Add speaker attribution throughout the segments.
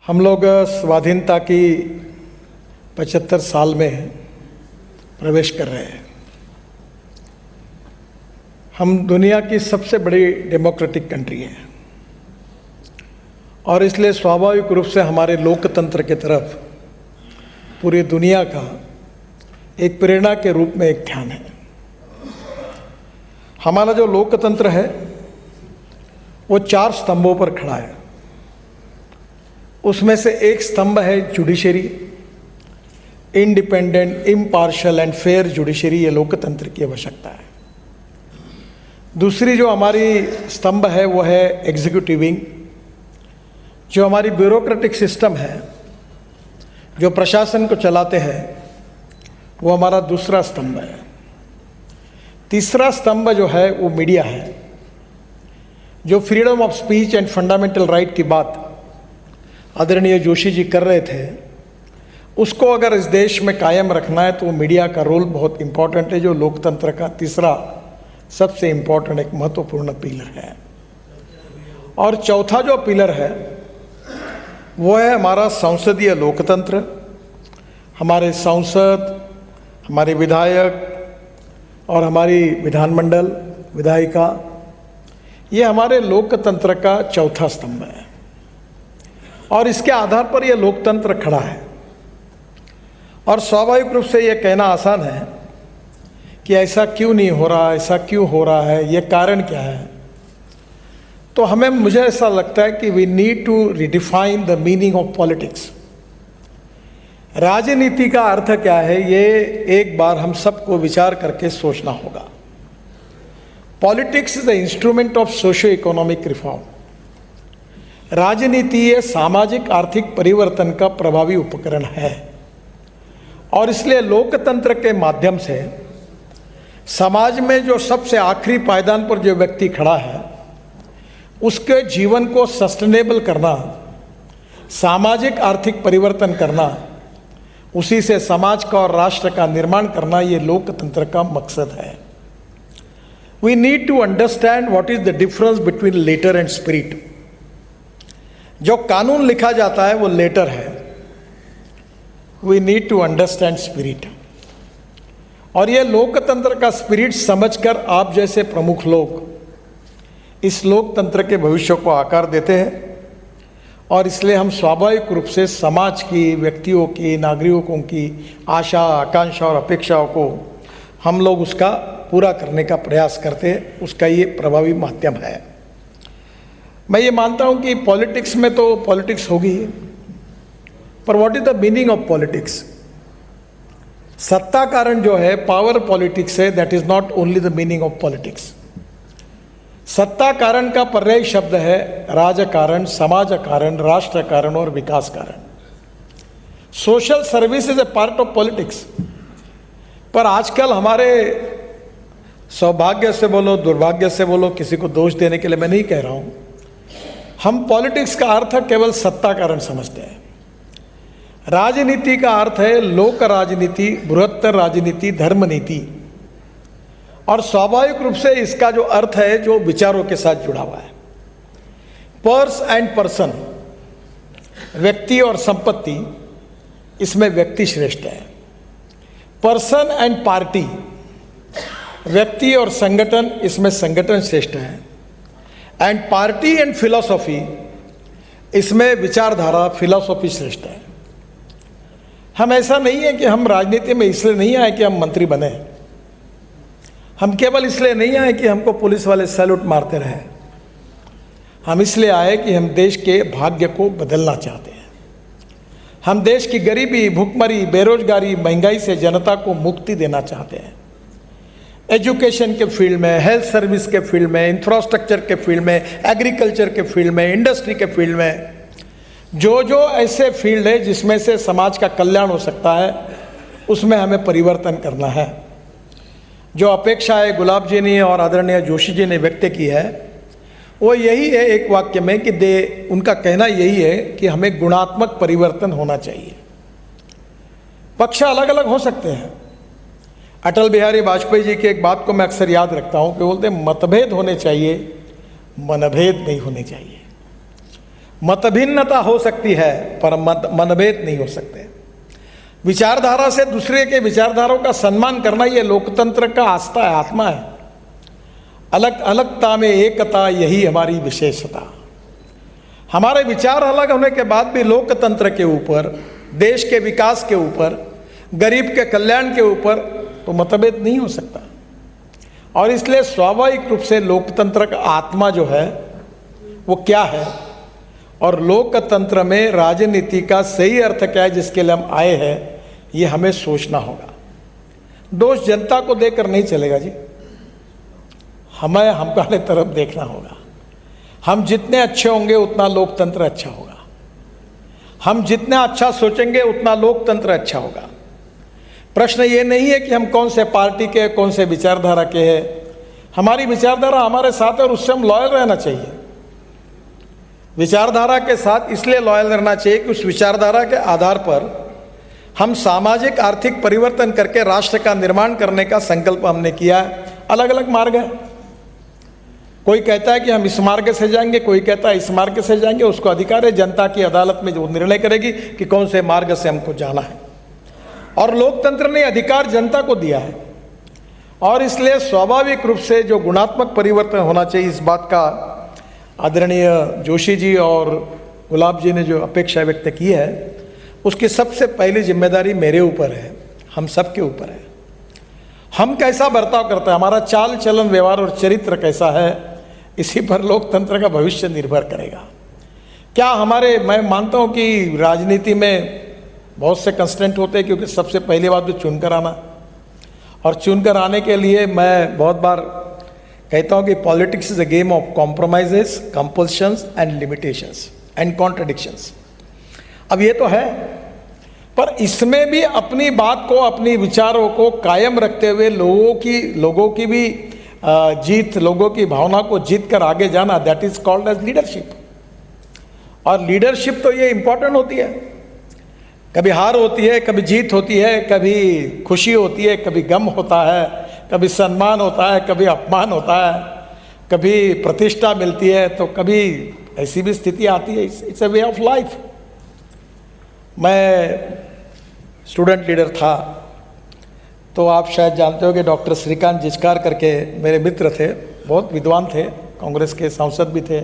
Speaker 1: हम लोग स्वाधीनता की 75 साल में प्रवेश कर रहे हैं। हम दुनिया की सबसे बड़ी डेमोक्रेटिक कंट्री है और इसलिए स्वाभाविक रूप से हमारे लोकतंत्र की तरफ पूरी दुनिया का एक प्रेरणा के रूप में एक ध्यान है। हमारा जो लोकतंत्र है वो 4 स्तंभों पर खड़ा है। उसमें से एक स्तंभ है judiciary, independent, impartial and fair judiciary. ये लोकतंत्र की आवश्यकता है। दूसरी जो हमारी स्तंभ है वो है एग्जीक्यूटिव विंग, जो हमारी ब्यूरोक्रेटिक सिस्टम है, जो प्रशासन को चलाते हैं, वो हमारा दूसरा स्तंभ है। तीसरा स्तंभ जो है वो मीडिया है, जो freedom of speech and fundamental right की बात आदरणीय जोशी जी कर रहे थे, उसको अगर इस देश में कायम रखना है तो वो मीडिया का रोल बहुत इम्पॉर्टेंट है, जो लोकतंत्र का तीसरा सबसे इम्पॉर्टेंट एक महत्वपूर्ण पिलर है। और चौथा जो पिलर है वो है हमारा संसदीय लोकतंत्र। हमारे सांसद, हमारे विधायक और हमारी विधानमंडल, विधायिका, ये हमारे लोकतंत्र का चौथा स्तंभ है और इसके आधार पर यह लोकतंत्र खड़ा है। और स्वाभाविक रूप से ये कहना आसान है कि ऐसा क्यों नहीं हो रहा, ऐसा क्यों हो रहा है, ये कारण क्या है। तो मुझे ऐसा लगता है कि we need to redefine the meaning of politics. राजनीति का अर्थ क्या है, ये एक बार हम सबको विचार करके सोचना होगा। Politics is the instrument of socio economic reform. राजनीति ये सामाजिक आर्थिक परिवर्तन का प्रभावी उपकरण है और इसलिए लोकतंत्र के माध्यम से समाज में जो सबसे आखिरी पायदान पर जो व्यक्ति खड़ा है उसके जीवन को सस्टेनेबल करना, सामाजिक आर्थिक परिवर्तन करना, उसी से समाज का और राष्ट्र का निर्माण करना, ये लोकतंत्र का मकसद है। We need to understand what is the difference between letter and spirit. जो कानून लिखा जाता है वो लेटर है, we need to understand spirit. और ये लोकतंत्र का स्पिरिट समझकर आप जैसे प्रमुख लोग इस लोकतंत्र के भविष्य को आकार देते हैं और इसलिए हम स्वाभाविक रूप से समाज की, व्यक्तियों की, नागरिकों की आशा, आकांक्षा और अपेक्षाओं को हम लोग उसका पूरा करने का प्रयास करते हैं। उसका ये प्रभावी माध्यम है। मैं ये मानता हूँ कि पॉलिटिक्स में तो पॉलिटिक्स होगी, पर what is the meaning of politics. सत्ता कारण जो है, पावर पॉलिटिक्स है, that is not only the meaning of politics. सत्ता कारण का पर्याय शब्द है राजकारण, समाज कारण, राष्ट्र कारण और विकास कारण। Social service is a part of politics. पर आजकल हमारे सौभाग्य से बोलो, दुर्भाग्य से बोलो, किसी को दोष देने के लिए मैं नहीं कह रहा हूँ, हम पॉलिटिक्स का अर्थ केवल सत्ता कारण समझते हैं। राजनीति का अर्थ है लोक राजनीति, बृहत्तर राजनीति, धर्म नीति। और स्वाभाविक रूप से इसका जो अर्थ है जो विचारों के साथ जुड़ा हुआ है। पर्स एंड पर्सन, व्यक्ति और संपत्ति, इसमें व्यक्ति श्रेष्ठ है। पर्सन एंड पार्टी, व्यक्ति और संगठन, इसमें संगठन श्रेष्ठ है। एंड पार्टी एंड फिलॉसफी, इसमें विचारधारा, फिलॉसफी श्रेष्ठ है। हम ऐसा नहीं है कि हम राजनीति में इसलिए नहीं आए कि हम मंत्री बने, हम केवल इसलिए नहीं आए कि हमको पुलिस वाले सैल्यूट मारते रहे। हम इसलिए आए कि हम देश के भाग्य को बदलना चाहते हैं। हम देश की गरीबी, भुखमरी, बेरोजगारी, महंगाई से जनता को मुक्ति देना चाहते हैं। एजुकेशन के फील्ड में, हेल्थ सर्विस के फील्ड में, इंफ्रास्ट्रक्चर के फील्ड में, एग्रीकल्चर के फील्ड में, इंडस्ट्री के फील्ड में, जो जो ऐसे फील्ड है जिसमें से समाज का कल्याण हो सकता है, उसमें हमें परिवर्तन करना है। जो अपेक्षाएं गुलाब जी ने और आदरणीय जोशी जी ने व्यक्त की है वो यही है, एक वाक्य में, कि उनका कहना यही है कि हमें गुणात्मक परिवर्तन होना चाहिए। पक्ष अलग अलग हो सकते हैं। अटल बिहारी वाजपेयी जी की एक बात को मैं अक्सर याद रखता हूँ कि बोलते मतभेद होने चाहिए, मनभेद नहीं होने चाहिए। मतभिन्नता हो सकती है पर मनभेद नहीं हो सकते। विचारधारा से दूसरे के विचारधाराओं का सम्मान करना ये लोकतंत्र का आस्था है, आत्मा है। अलग अलगता में एकता, यही हमारी विशेषता। हमारे विचार अलग होने के बाद भी लोकतंत्र के ऊपर, देश के विकास के ऊपर, गरीब के कल्याण के ऊपर तो मतभेद नहीं हो सकता। और इसलिए स्वाभाविक रूप से लोकतंत्र का आत्मा जो है वो क्या है, और लोकतंत्र में राजनीति का सही अर्थ क्या है जिसके लिए हम आए हैं, ये हमें सोचना होगा। दोष जनता को देकर नहीं चलेगा जी, हमें हमारे तरफ देखना होगा। हम जितने अच्छे होंगे उतना लोकतंत्र अच्छा होगा, हम जितना अच्छा सोचेंगे उतना लोकतंत्र अच्छा होगा। प्रश्न ये नहीं है कि हम कौन से पार्टी के, कौन से विचारधारा के हैं। हमारी विचारधारा हमारे साथ है और उससे हम लॉयल रहना चाहिए। विचारधारा के साथ इसलिए लॉयल रहना चाहिए कि उस विचारधारा के आधार पर हम सामाजिक आर्थिक परिवर्तन करके राष्ट्र का निर्माण करने का संकल्प हमने किया है। अलग अलग मार्ग है, कोई कहता है कि हम इस मार्ग से जाएंगे, कोई कहता है इस मार्ग से जाएंगे। उसको अधिकार है, जनता की अदालत में जो निर्णय करेगी कि कौन से मार्ग से हमको जाना है। और लोकतंत्र ने अधिकार जनता को दिया है, और इसलिए स्वाभाविक रूप से जो गुणात्मक परिवर्तन होना चाहिए, इस बात का आदरणीय जोशी जी और गुलाब जी ने जो अपेक्षा व्यक्त की है, उसकी सबसे पहली जिम्मेदारी मेरे ऊपर है, हम सब के ऊपर है। हम कैसा बर्ताव करते हैं, हमारा चाल चलन व्यवहार और चरित्र कैसा है, इसी पर लोकतंत्र का भविष्य निर्भर करेगा। क्या हमारे, मैं मानता हूँ कि राजनीति में बहुत से कंस्टेंट होते हैं, क्योंकि सबसे पहली बात तो चुनकर आना, और चुनकर आने के लिए मैं बहुत बार कहता हूँ कि politics is a game of compromises, compulsions and limitations and contradictions. अब ये तो है, पर इसमें भी अपनी बात को, अपनी विचारों को कायम रखते हुए लोगों की भी जीत, लोगों की भावना को जीत कर आगे जाना, that is called as leadership. और लीडरशिप तो ये इंपॉर्टेंट होती है, कभी हार होती है, कभी जीत होती है, कभी खुशी होती है, कभी गम होता है, कभी सम्मान होता है, कभी अपमान होता है, कभी प्रतिष्ठा मिलती है, तो कभी ऐसी भी स्थिति आती है। It's a way of life. मैं स्टूडेंट लीडर था, तो आप शायद जानते हो कि डॉक्टर श्रीकांत जिचकार करके मेरे मित्र थे, बहुत विद्वान थे, कांग्रेस के सांसद भी थे,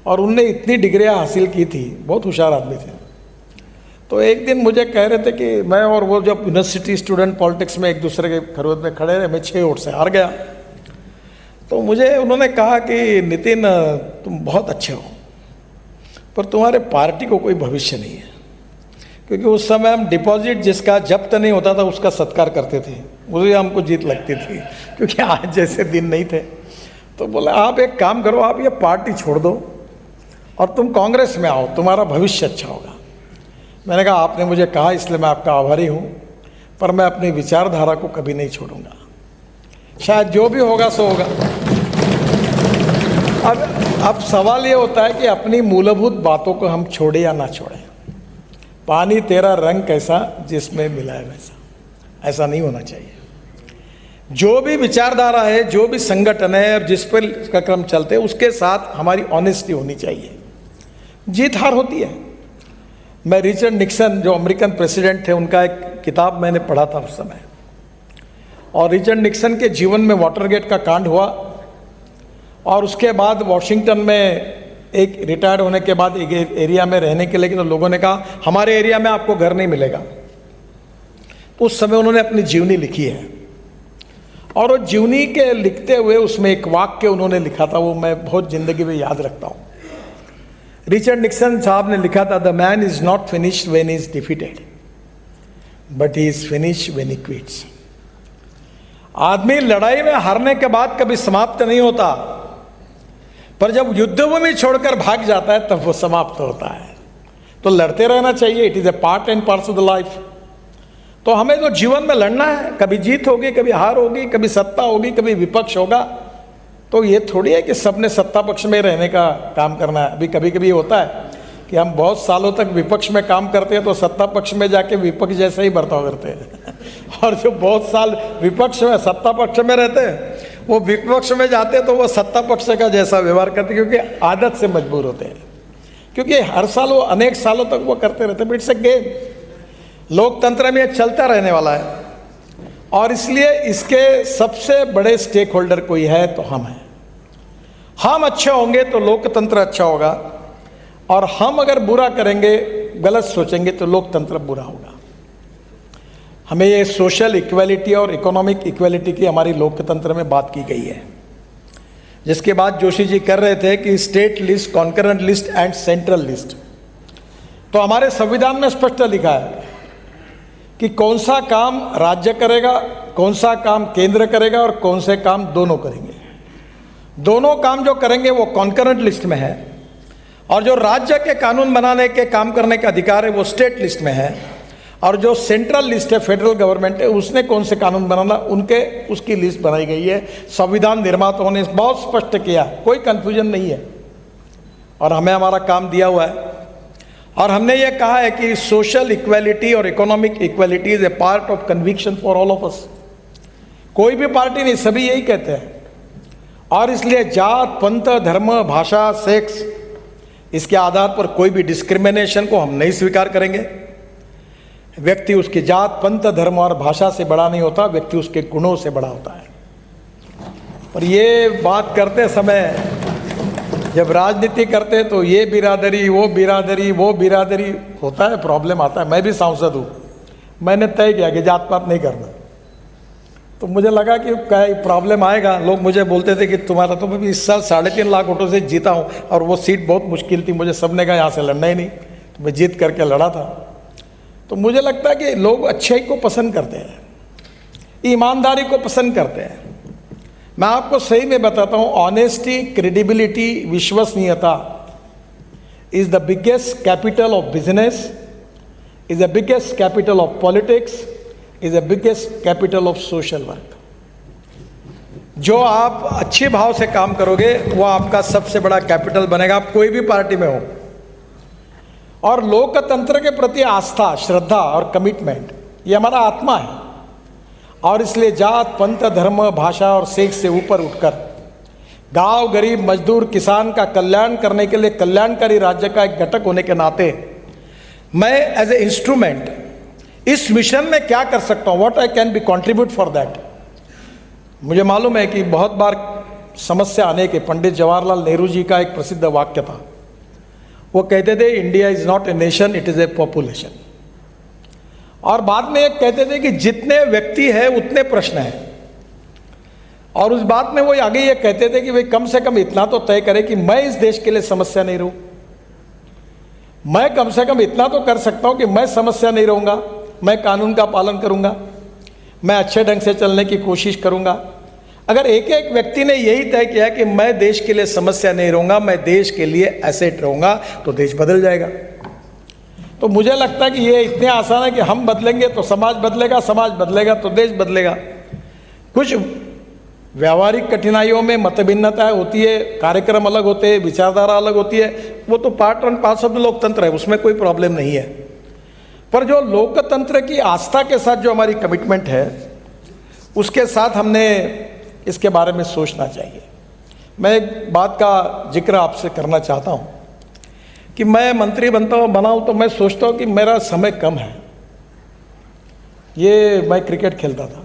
Speaker 1: और उनने इतनी डिग्रियां हासिल की थी, बहुत होशियार आदमी थे। तो एक दिन मुझे कह रहे थे कि मैं और वो जब यूनिवर्सिटी स्टूडेंट पॉलिटिक्स में एक दूसरे के खरोद में खड़े रहे, मैं 6 वोट से हार गया। तो मुझे उन्होंने कहा कि नितिन, तुम बहुत अच्छे हो, पर तुम्हारे पार्टी को कोई भविष्य नहीं है। क्योंकि उस समय हम डिपॉजिट जिसका जब्त नहीं होता था उसका सत्कार करते थे, मुझे हमको जीत लगती थी, क्योंकि आज जैसे दिन नहीं थे। तो बोला, आप एक काम करो, आप ये पार्टी छोड़ दो और तुम कांग्रेस में आओ, तुम्हारा भविष्य अच्छा होगा। मैंने कहा, आपने मुझे कहा इसलिए मैं आपका आभारी हूँ, पर मैं अपनी विचारधारा को कभी नहीं छोड़ूंगा। शायद जो भी होगा सो होगा। अब सवाल ये होता है कि अपनी मूलभूत बातों को हम छोड़े या ना छोड़ें। पानी तेरा रंग कैसा जिसमें मिला है वैसा, ऐसा नहीं होना चाहिए। जो भी विचारधारा है, जो भी संगठन है और जिस पर का क्रम चलते हैं, उसके साथ हमारी ऑनेस्टी होनी चाहिए। जीत हार होती है। मैं रिचर्ड निक्सन जो अमेरिकन प्रेसिडेंट थे, उनका एक किताब मैंने पढ़ा था उस समय, और रिचर्ड निक्सन के जीवन में वाटरगेट का कांड हुआ, और उसके बाद वॉशिंगटन में एक रिटायर्ड होने के बाद एक एरिया में रहने के लिए, तो लोगों ने कहा हमारे एरिया में आपको घर नहीं मिलेगा। उस समय उन्होंने अपनी जीवनी लिखी है, और वो जीवनी के लिखते हुए उसमें एक वाक्य उन्होंने लिखा था, वो मैं बहुत जिंदगी में याद रखता हूँ। रिचर्ड निक्सन साहब ने लिखा था, the man is not finished when he is defeated, but he is finished when he quits. आदमी लड़ाई में हारने के बाद कभी समाप्त नहीं होता, पर जब युद्धभूमि छोड़कर भाग जाता है तब वो समाप्त होता है। तो लड़ते रहना चाहिए, it is a part and parcel of the life. तो हमें तो जीवन में लड़ना है, कभी जीत होगी, कभी हार होगी, कभी सत्ता होगी, कभी विपक्ष होगा। तो ये थोड़ी है कि सबने सत्ता पक्ष में रहने का काम करना है। अभी कभी कभी होता है कि हम बहुत सालों तक विपक्ष में काम करते हैं, तो सत्ता पक्ष में जाके विपक्ष जैसा ही बर्ताव करते हैं और जो बहुत साल विपक्ष में, सत्ता पक्ष में रहते हैं, वो विपक्ष में जाते हैं तो वो सत्ता पक्ष का जैसा व्यवहार करते हैं, क्योंकि आदत से मजबूर होते हैं। क्योंकि हर साल वो अनेक सालों तक वो करते रहते हैं। इट्स अ गेम, लोकतंत्र में चलता रहने वाला है, और इसलिए इसके सबसे बड़े स्टेक होल्डर कोई है तो हम हैं। हम अच्छे होंगे तो लोकतंत्र अच्छा होगा, और हम अगर बुरा करेंगे, गलत सोचेंगे, तो लोकतंत्र बुरा होगा। हमें ये सोशल इक्वालिटी और इकोनॉमिक इक्वालिटी की हमारी लोकतंत्र में बात की गई है, जिसके बाद जोशी जी कर रहे थे कि state list, concurrent list and central list. तो हमारे संविधान में स्पष्ट लिखा है कि कौन सा काम राज्य करेगा, कौन सा काम केंद्र करेगा, और कौन से काम दोनों करेंगे। दोनों काम जो करेंगे वो कॉन्करेंट लिस्ट में है, और जो राज्य के कानून बनाने के काम करने का अधिकार है वो स्टेट लिस्ट में है, और जो सेंट्रल लिस्ट है, फेडरल गवर्नमेंट है, उसने कौन से कानून बनाना, उसकी लिस्ट बनाई गई है। संविधान निर्माताओं ने बहुत स्पष्ट किया, कोई कंफ्यूजन नहीं है, और हमें हमारा काम दिया हुआ है। और हमने ये कहा है कि सोशल इक्वालिटी और economic equality is a part of conviction for all of us. कोई भी पार्टी नहीं, सभी यही कहते हैं। और इसलिए जात, पंथ, धर्म, भाषा, सेक्स, इसके आधार पर कोई भी डिस्क्रिमिनेशन को हम नहीं स्वीकार करेंगे। व्यक्ति उसकी जात, पंथ, धर्म और भाषा से बड़ा नहीं होता, व्यक्ति उसके गुणों से बड़ा होता है। और ये बात करते समय जब राजनीति करते तो ये बिरादरी, वो बिरादरी, वो बिरादरी होता है, प्रॉब्लम आता है। मैं भी सांसद हूँ, मैंने तय किया कि जात पात नहीं करना, तो मुझे लगा कि क्या प्रॉब्लम आएगा। लोग मुझे बोलते थे कि तुम्हारा तो मैं भी इस साल 3.5 लाख वोटों से जीता हूँ, और वो सीट बहुत मुश्किल थी, मुझे सबने कहा यहाँ से लड़ना ही नहीं, तो मैं जीत करके लड़ा था। तो मुझे लगता है कि लोग अच्छाई को पसंद करते हैं, ईमानदारी को पसंद करते हैं। मैं आपको सही में बताता हूँ, ऑनेस्टी, क्रेडिबिलिटी, विश्वसनीयता is the biggest capital of business, is the biggest capital of politics, is the biggest capital of social work. जो आप अच्छे भाव से काम करोगे वो आपका सबसे बड़ा कैपिटल बनेगा, आप कोई भी पार्टी में हो। और लोकतंत्र के प्रति आस्था, श्रद्धा और कमिटमेंट, ये हमारा आत्मा है। और इसलिए जात, पंथ, धर्म, भाषा और सेक्स से ऊपर उठकर गांव, गरीब, मजदूर, किसान का कल्याण करने के लिए कल्याणकारी राज्य का एक घटक होने के नाते मैं एज ए इंस्ट्रूमेंट इस मिशन में क्या कर सकता हूँ, what I can be contribute for that. मुझे मालूम है कि बहुत बार समस्या आने के, पंडित जवाहरलाल नेहरू जी का एक प्रसिद्ध वाक्य था, वो कहते थे India is not a nation, it is a population. और बाद में एक कहते थे कि जितने व्यक्ति है उतने प्रश्न हैं। और उस बात में वो आगे ये कहते थे कि भाई कम से कम इतना तो तय करे कि मैं इस देश के लिए समस्या नहीं रहूं। मैं कम से कम इतना तो कर सकता हूं कि मैं समस्या नहीं रहूंगा, मैं कानून का पालन करूंगा, मैं अच्छे ढंग से चलने की कोशिश करूंगा। अगर एक एक व्यक्ति ने यही तय किया कि मैं देश के लिए समस्या नहीं रहूंगा, मैं देश के लिए एसेट रहूंगा, तो देश बदल जाएगा। तो मुझे लगता है कि ये इतने आसान है कि हम बदलेंगे तो समाज बदलेगा, समाज बदलेगा तो देश बदलेगा। कुछ व्यावहारिक कठिनाइयों में मतभिन्नताएं होती है, कार्यक्रम अलग होते हैं, विचारधारा अलग होती है, वो तो पार्ट एंड पार्सल ऑफ लोकतंत्र है, उसमें कोई प्रॉब्लम नहीं है। पर जो लोकतंत्र की आस्था के साथ जो हमारी कमिटमेंट है, उसके साथ हमने इसके बारे में सोचना चाहिए। मैं एक बात का जिक्र आपसे करना चाहता हूँ कि मैं मंत्री बनाऊँ तो मैं सोचता हूँ कि मेरा समय कम है। ये मैं क्रिकेट खेलता था,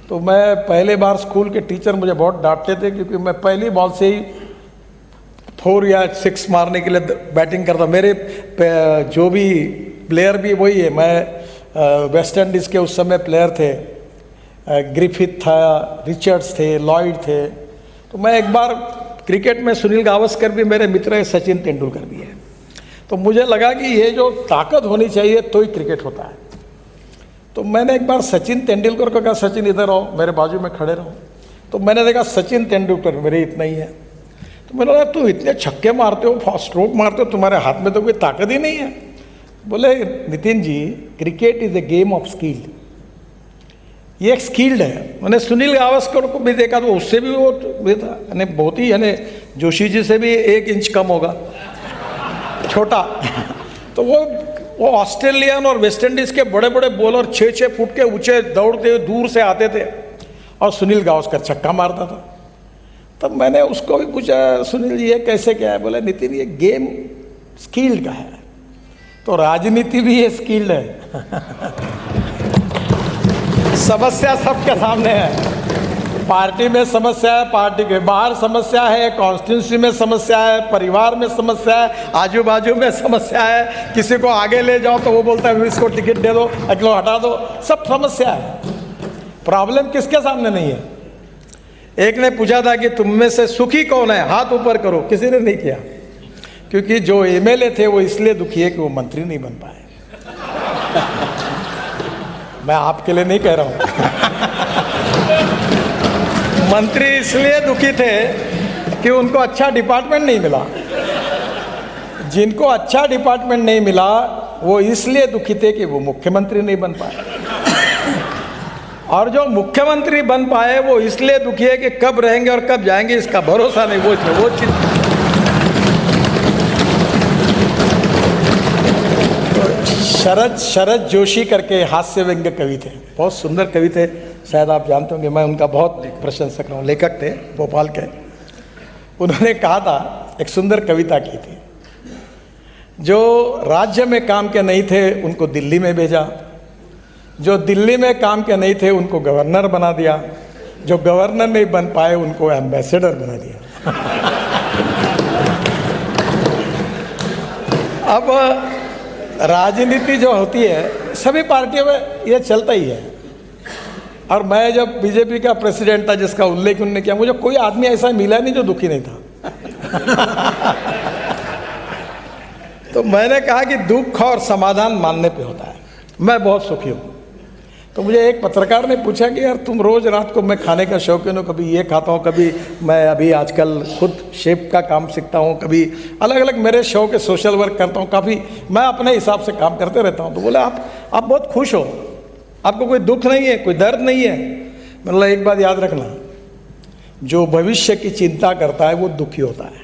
Speaker 1: तो मैं पहले बार स्कूल के टीचर मुझे बहुत डांटते थे क्योंकि मैं पहली बॉल से ही 4 या 6 मारने के लिए बैटिंग करता। मेरे जो भी प्लेयर भी वही है, मैं वेस्ट इंडीज़ के उस समय प्लेयर थे, ग्रिफिथ था, रिचर्ड्स थे, लॉयड थे। तो मैं एक बार क्रिकेट में सुनील गावस्कर भी मेरे मित्र है, सचिन तेंदुलकर भी है। तो मुझे लगा कि ये जो ताकत होनी चाहिए तो ही क्रिकेट होता है। तो मैंने एक बार सचिन तेंदुलकर को कहा, सचिन इधर आओ, मेरे बाजू में खड़े रहो। तो मैंने देखा सचिन तेंदुलकर मेरे इतना ही है। तो मैंने बोला तुम इतने छक्के मारते हो, फास्ट स्ट्रोक मारते हो, तुम्हारे हाथ में तो कोई ताकत ही नहीं है। बोले Nitin ji, cricket is a game of skill, ये एक स्किल्ड है। मैंने सुनील गावस्कर को भी देखा तो उससे भी वो था, यानी बहुत ही, यानी जोशी जी से भी 1 इंच कम होगा, छोटा। तो वो ऑस्ट्रेलियन और वेस्ट इंडीज़ के बड़े बड़े बॉलर 6-6 फुट के ऊंचे दौड़ते दूर से आते थे, और सुनील गावस्कर छक्का मारता था। तब मैंने उसको भी पूछा, सुनील जी ये कैसे क्या है? बोले नितिन ये गेम स्किल्ड का है, तो राजनीति भी ये स्किल्ड है। समस्या सबके सामने है, पार्टी में समस्या है, पार्टी के बाहर समस्या है, कॉन्स्टिट्यूंसी में समस्या है, परिवार में समस्या है, आजू बाजू में समस्या है। किसी को आगे ले जाओ तो वो बोलता है इसको टिकट दे दो, अगलो हटा दो, सब समस्या है। प्रॉब्लम किसके सामने नहीं है? एक ने पूछा था कि तुम में से सुखी कौन है, हाथ ऊपर करो, किसी ने नहीं किया, क्योंकि जो एमएलए थे वो इसलिए दुखी है कि वो मंत्री नहीं बन पाए। मैं आपके लिए नहीं कह रहा हूं। मंत्री इसलिए दुखी थे कि उनको अच्छा डिपार्टमेंट नहीं मिला। जिनको अच्छा डिपार्टमेंट नहीं मिला वो इसलिए दुखी थे कि वो मुख्यमंत्री नहीं बन पाए, और जो मुख्यमंत्री बन पाए वो इसलिए दुखी है कि कब रहेंगे और कब जाएंगे इसका भरोसा नहीं, वो इसमें वो चिंता। शरद जोशी करके हास्य व्यंग्य कवि थे, बहुत सुंदर कवि थे, शायद आप जानते होंगे, मैं उनका बहुत प्रशंसक हूँ, लेखक थे भोपाल के। उन्होंने कहा था, एक सुंदर कविता की थी, जो राज्य में काम के नहीं थे उनको दिल्ली में भेजा, जो दिल्ली में काम के नहीं थे उनको गवर्नर बना दिया, जो गवर्नर नहीं बन पाए उनको एम्बेसडर बना दिया। अब राजनीति जो होती है सभी पार्टियों में ये चलता ही है। और मैं जब बीजेपी का प्रेसिडेंट था, जिसका उल्लेख उन्होंने किया, मुझे कोई आदमी ऐसा मिला नहीं जो दुखी नहीं था। तो मैंने कहा कि दुख और समाधान मानने पे होता है। मैं बहुत सुखी हूँ। तो मुझे एक पत्रकार ने पूछा कि यार तुम रोज़ रात को, मैं खाने का शौकीन हूँ, कभी ये खाता हूँ, कभी मैं अभी आजकल खुद शेफ का काम सीखता हूँ, कभी अलग अलग मेरे शौक है, सोशल वर्क करता हूँ, काफ़ी मैं अपने हिसाब से काम करते रहता हूँ। तो बोले आप बहुत खुश हो, आपको कोई दुख नहीं है, कोई दर्द नहीं है। मतलब एक बात याद रखना, जो भविष्य की चिंता करता है वो दुखी होता है।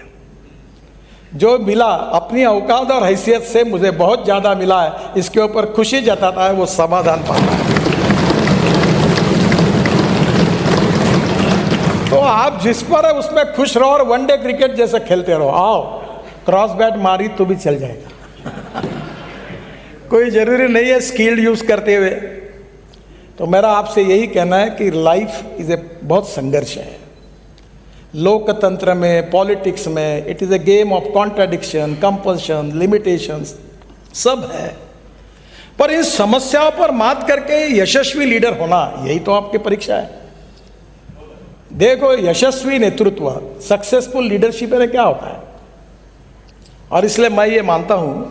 Speaker 1: जो मिला अपनी औकात और हैसियत से मुझे बहुत ज़्यादा मिला है, इसके ऊपर खुशी जताता है, वो समाधान पाता है। तो आप जिस पर है उसमें खुश रहो और वनडे क्रिकेट जैसे खेलते रहो। आओ क्रॉस बैट मारी तो भी चल जाएगा। कोई ज़रूरी नहीं है स्किल्ड यूज़ करते हुए। तो मेरा आपसे यही कहना है कि लाइफ इज़ ए बहुत संघर्ष है। लोकतंत्र में, पॉलिटिक्स में, it is a game of contradiction, compulsion, limitations सब है। पर इन समस्याओं पर मात करके यशस्वी लीडर होना, यही तो आपकी परीक्षा है। देखो, यशस्वी नेतृत्व, सक्सेसफुल लीडरशिप में क्या होता है। और इसलिए मैं ये मानता हूँ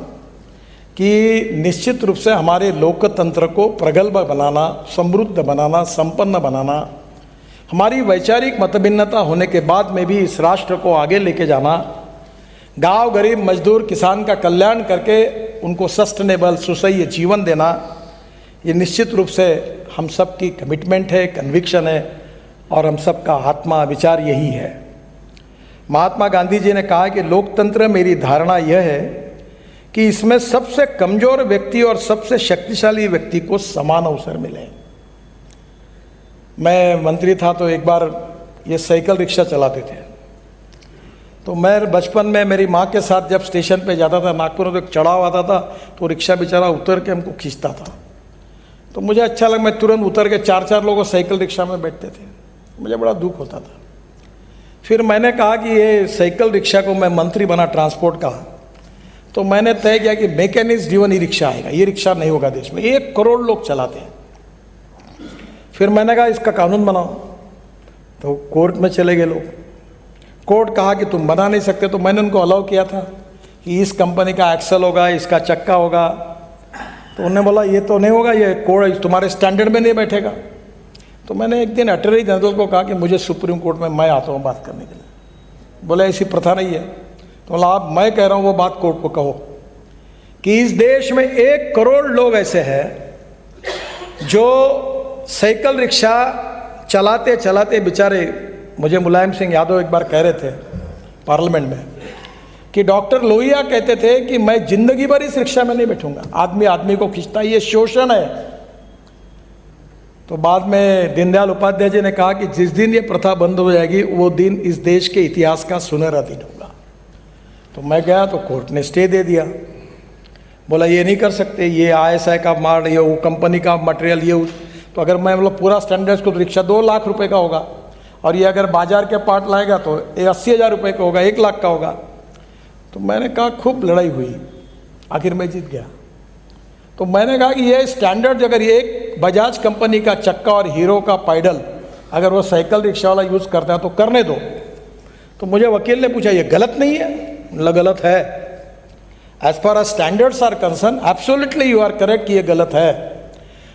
Speaker 1: कि निश्चित रूप से हमारे लोकतंत्र को प्रगल्भ बनाना, समृद्ध बनाना, संपन्न बनाना, हमारी वैचारिक मतभिन्नता होने के बाद में भी इस राष्ट्र को आगे लेके जाना, गांव गरीब मजदूर किसान का कल्याण करके उनको सस्टेनेबल सुसह्य जीवन देना, ये निश्चित रूप से हम सब की कमिटमेंट है, कन्विक्शन है, और हम सब का आत्मा विचार यही है। महात्मा गांधी जी ने कहा कि लोकतंत्र, मेरी धारणा यह है कि इसमें सबसे कमजोर व्यक्ति और सबसे शक्तिशाली व्यक्ति को समान अवसर मिले। मैं मंत्री था तो एक बार ये साइकिल रिक्शा चलाते थे, तो मैं बचपन में मेरी माँ के साथ जब स्टेशन पे जाता था, नागपुर में तो एक चढ़ाव आता था, तो रिक्शा बेचारा उतर के हमको खींचता था। तो मुझे अच्छा लगा, मैं तुरंत उतर के 4-4 लोग साइकिल रिक्शा में बैठते थे, मुझे बड़ा दुख होता था। फिर मैंने कहा कि ये साइकिल रिक्शा को मैं मंत्री बना ट्रांसपोर्ट का, तो मैंने तय किया कि मैकेनिक्स ड्रिवन ही रिक्शा आएगा, ये रिक्शा नहीं होगा देश में, 1 करोड़ लोग चलाते हैं। फिर मैंने कहा इसका कानून बनाओ, तो कोर्ट में चले गए लोग। कोर्ट कहा कि तुम बना नहीं सकते, तो मैंने उनको अलाउ किया था कि इस कंपनी का एक्सल होगा, इसका चक्का होगा। तो उन्होंने बोला ये तो नहीं होगा, ये कोड तुम्हारे स्टैंडर्ड में नहीं बैठेगा। तो मैंने एक दिन अटॉर्नी जनरल को कहा कि मुझे सुप्रीम कोर्ट में मैं आता हूँ बात करने के लिए। बोले ऐसी प्रथा नहीं है। तो बोला आप, मैं कह रहा हूँ वो बात कोर्ट को कहो कि इस देश में 1 करोड़ लोग ऐसे हैं जो साइकिल रिक्शा चलाते चलाते बेचारे, मुझे मुलायम सिंह यादव एक बार कह रहे थे पार्लियामेंट में कि डॉक्टर लोहिया कहते थे कि मैं जिंदगी भर इस रिक्शा में नहीं बैठूंगा। आदमी आदमी को खींचता है, ये शोषण है। तो बाद में दीनदयाल उपाध्याय जी ने कहा कि जिस दिन ये प्रथा बंद हो जाएगी वो दिन इस देश के इतिहास का सुनहरा दिन होगा। तो मैं गया तो कोर्ट ने स्टे दे दिया, बोला ये नहीं कर सकते, ये ISI का माल, ये वो कंपनी का मटेरियल, ये उस। तो अगर मैं मतलब पूरा स्टैंडर्ड्स को, तो रिक्शा 2 लाख रुपए का होगा, और ये अगर बाजार के पार्ट लाएगा तो ये 80,000 रुपये का होगा, 1 लाख का होगा। तो मैंने कहा, खूब लड़ाई हुई, आखिर मैं जीत गया। तो मैंने कहा कि ये स्टैंडर्ड, अगर ये एक बजाज कंपनी का चक्का और हीरो का पैडल अगर वो साइकिल रिक्शा वाला यूज़ करता है तो करने दो। तो मुझे वकील ने पूछा, ये गलत नहीं है? गलत है। As far as standards are concern, absolutely you are correct कि ये गलत है।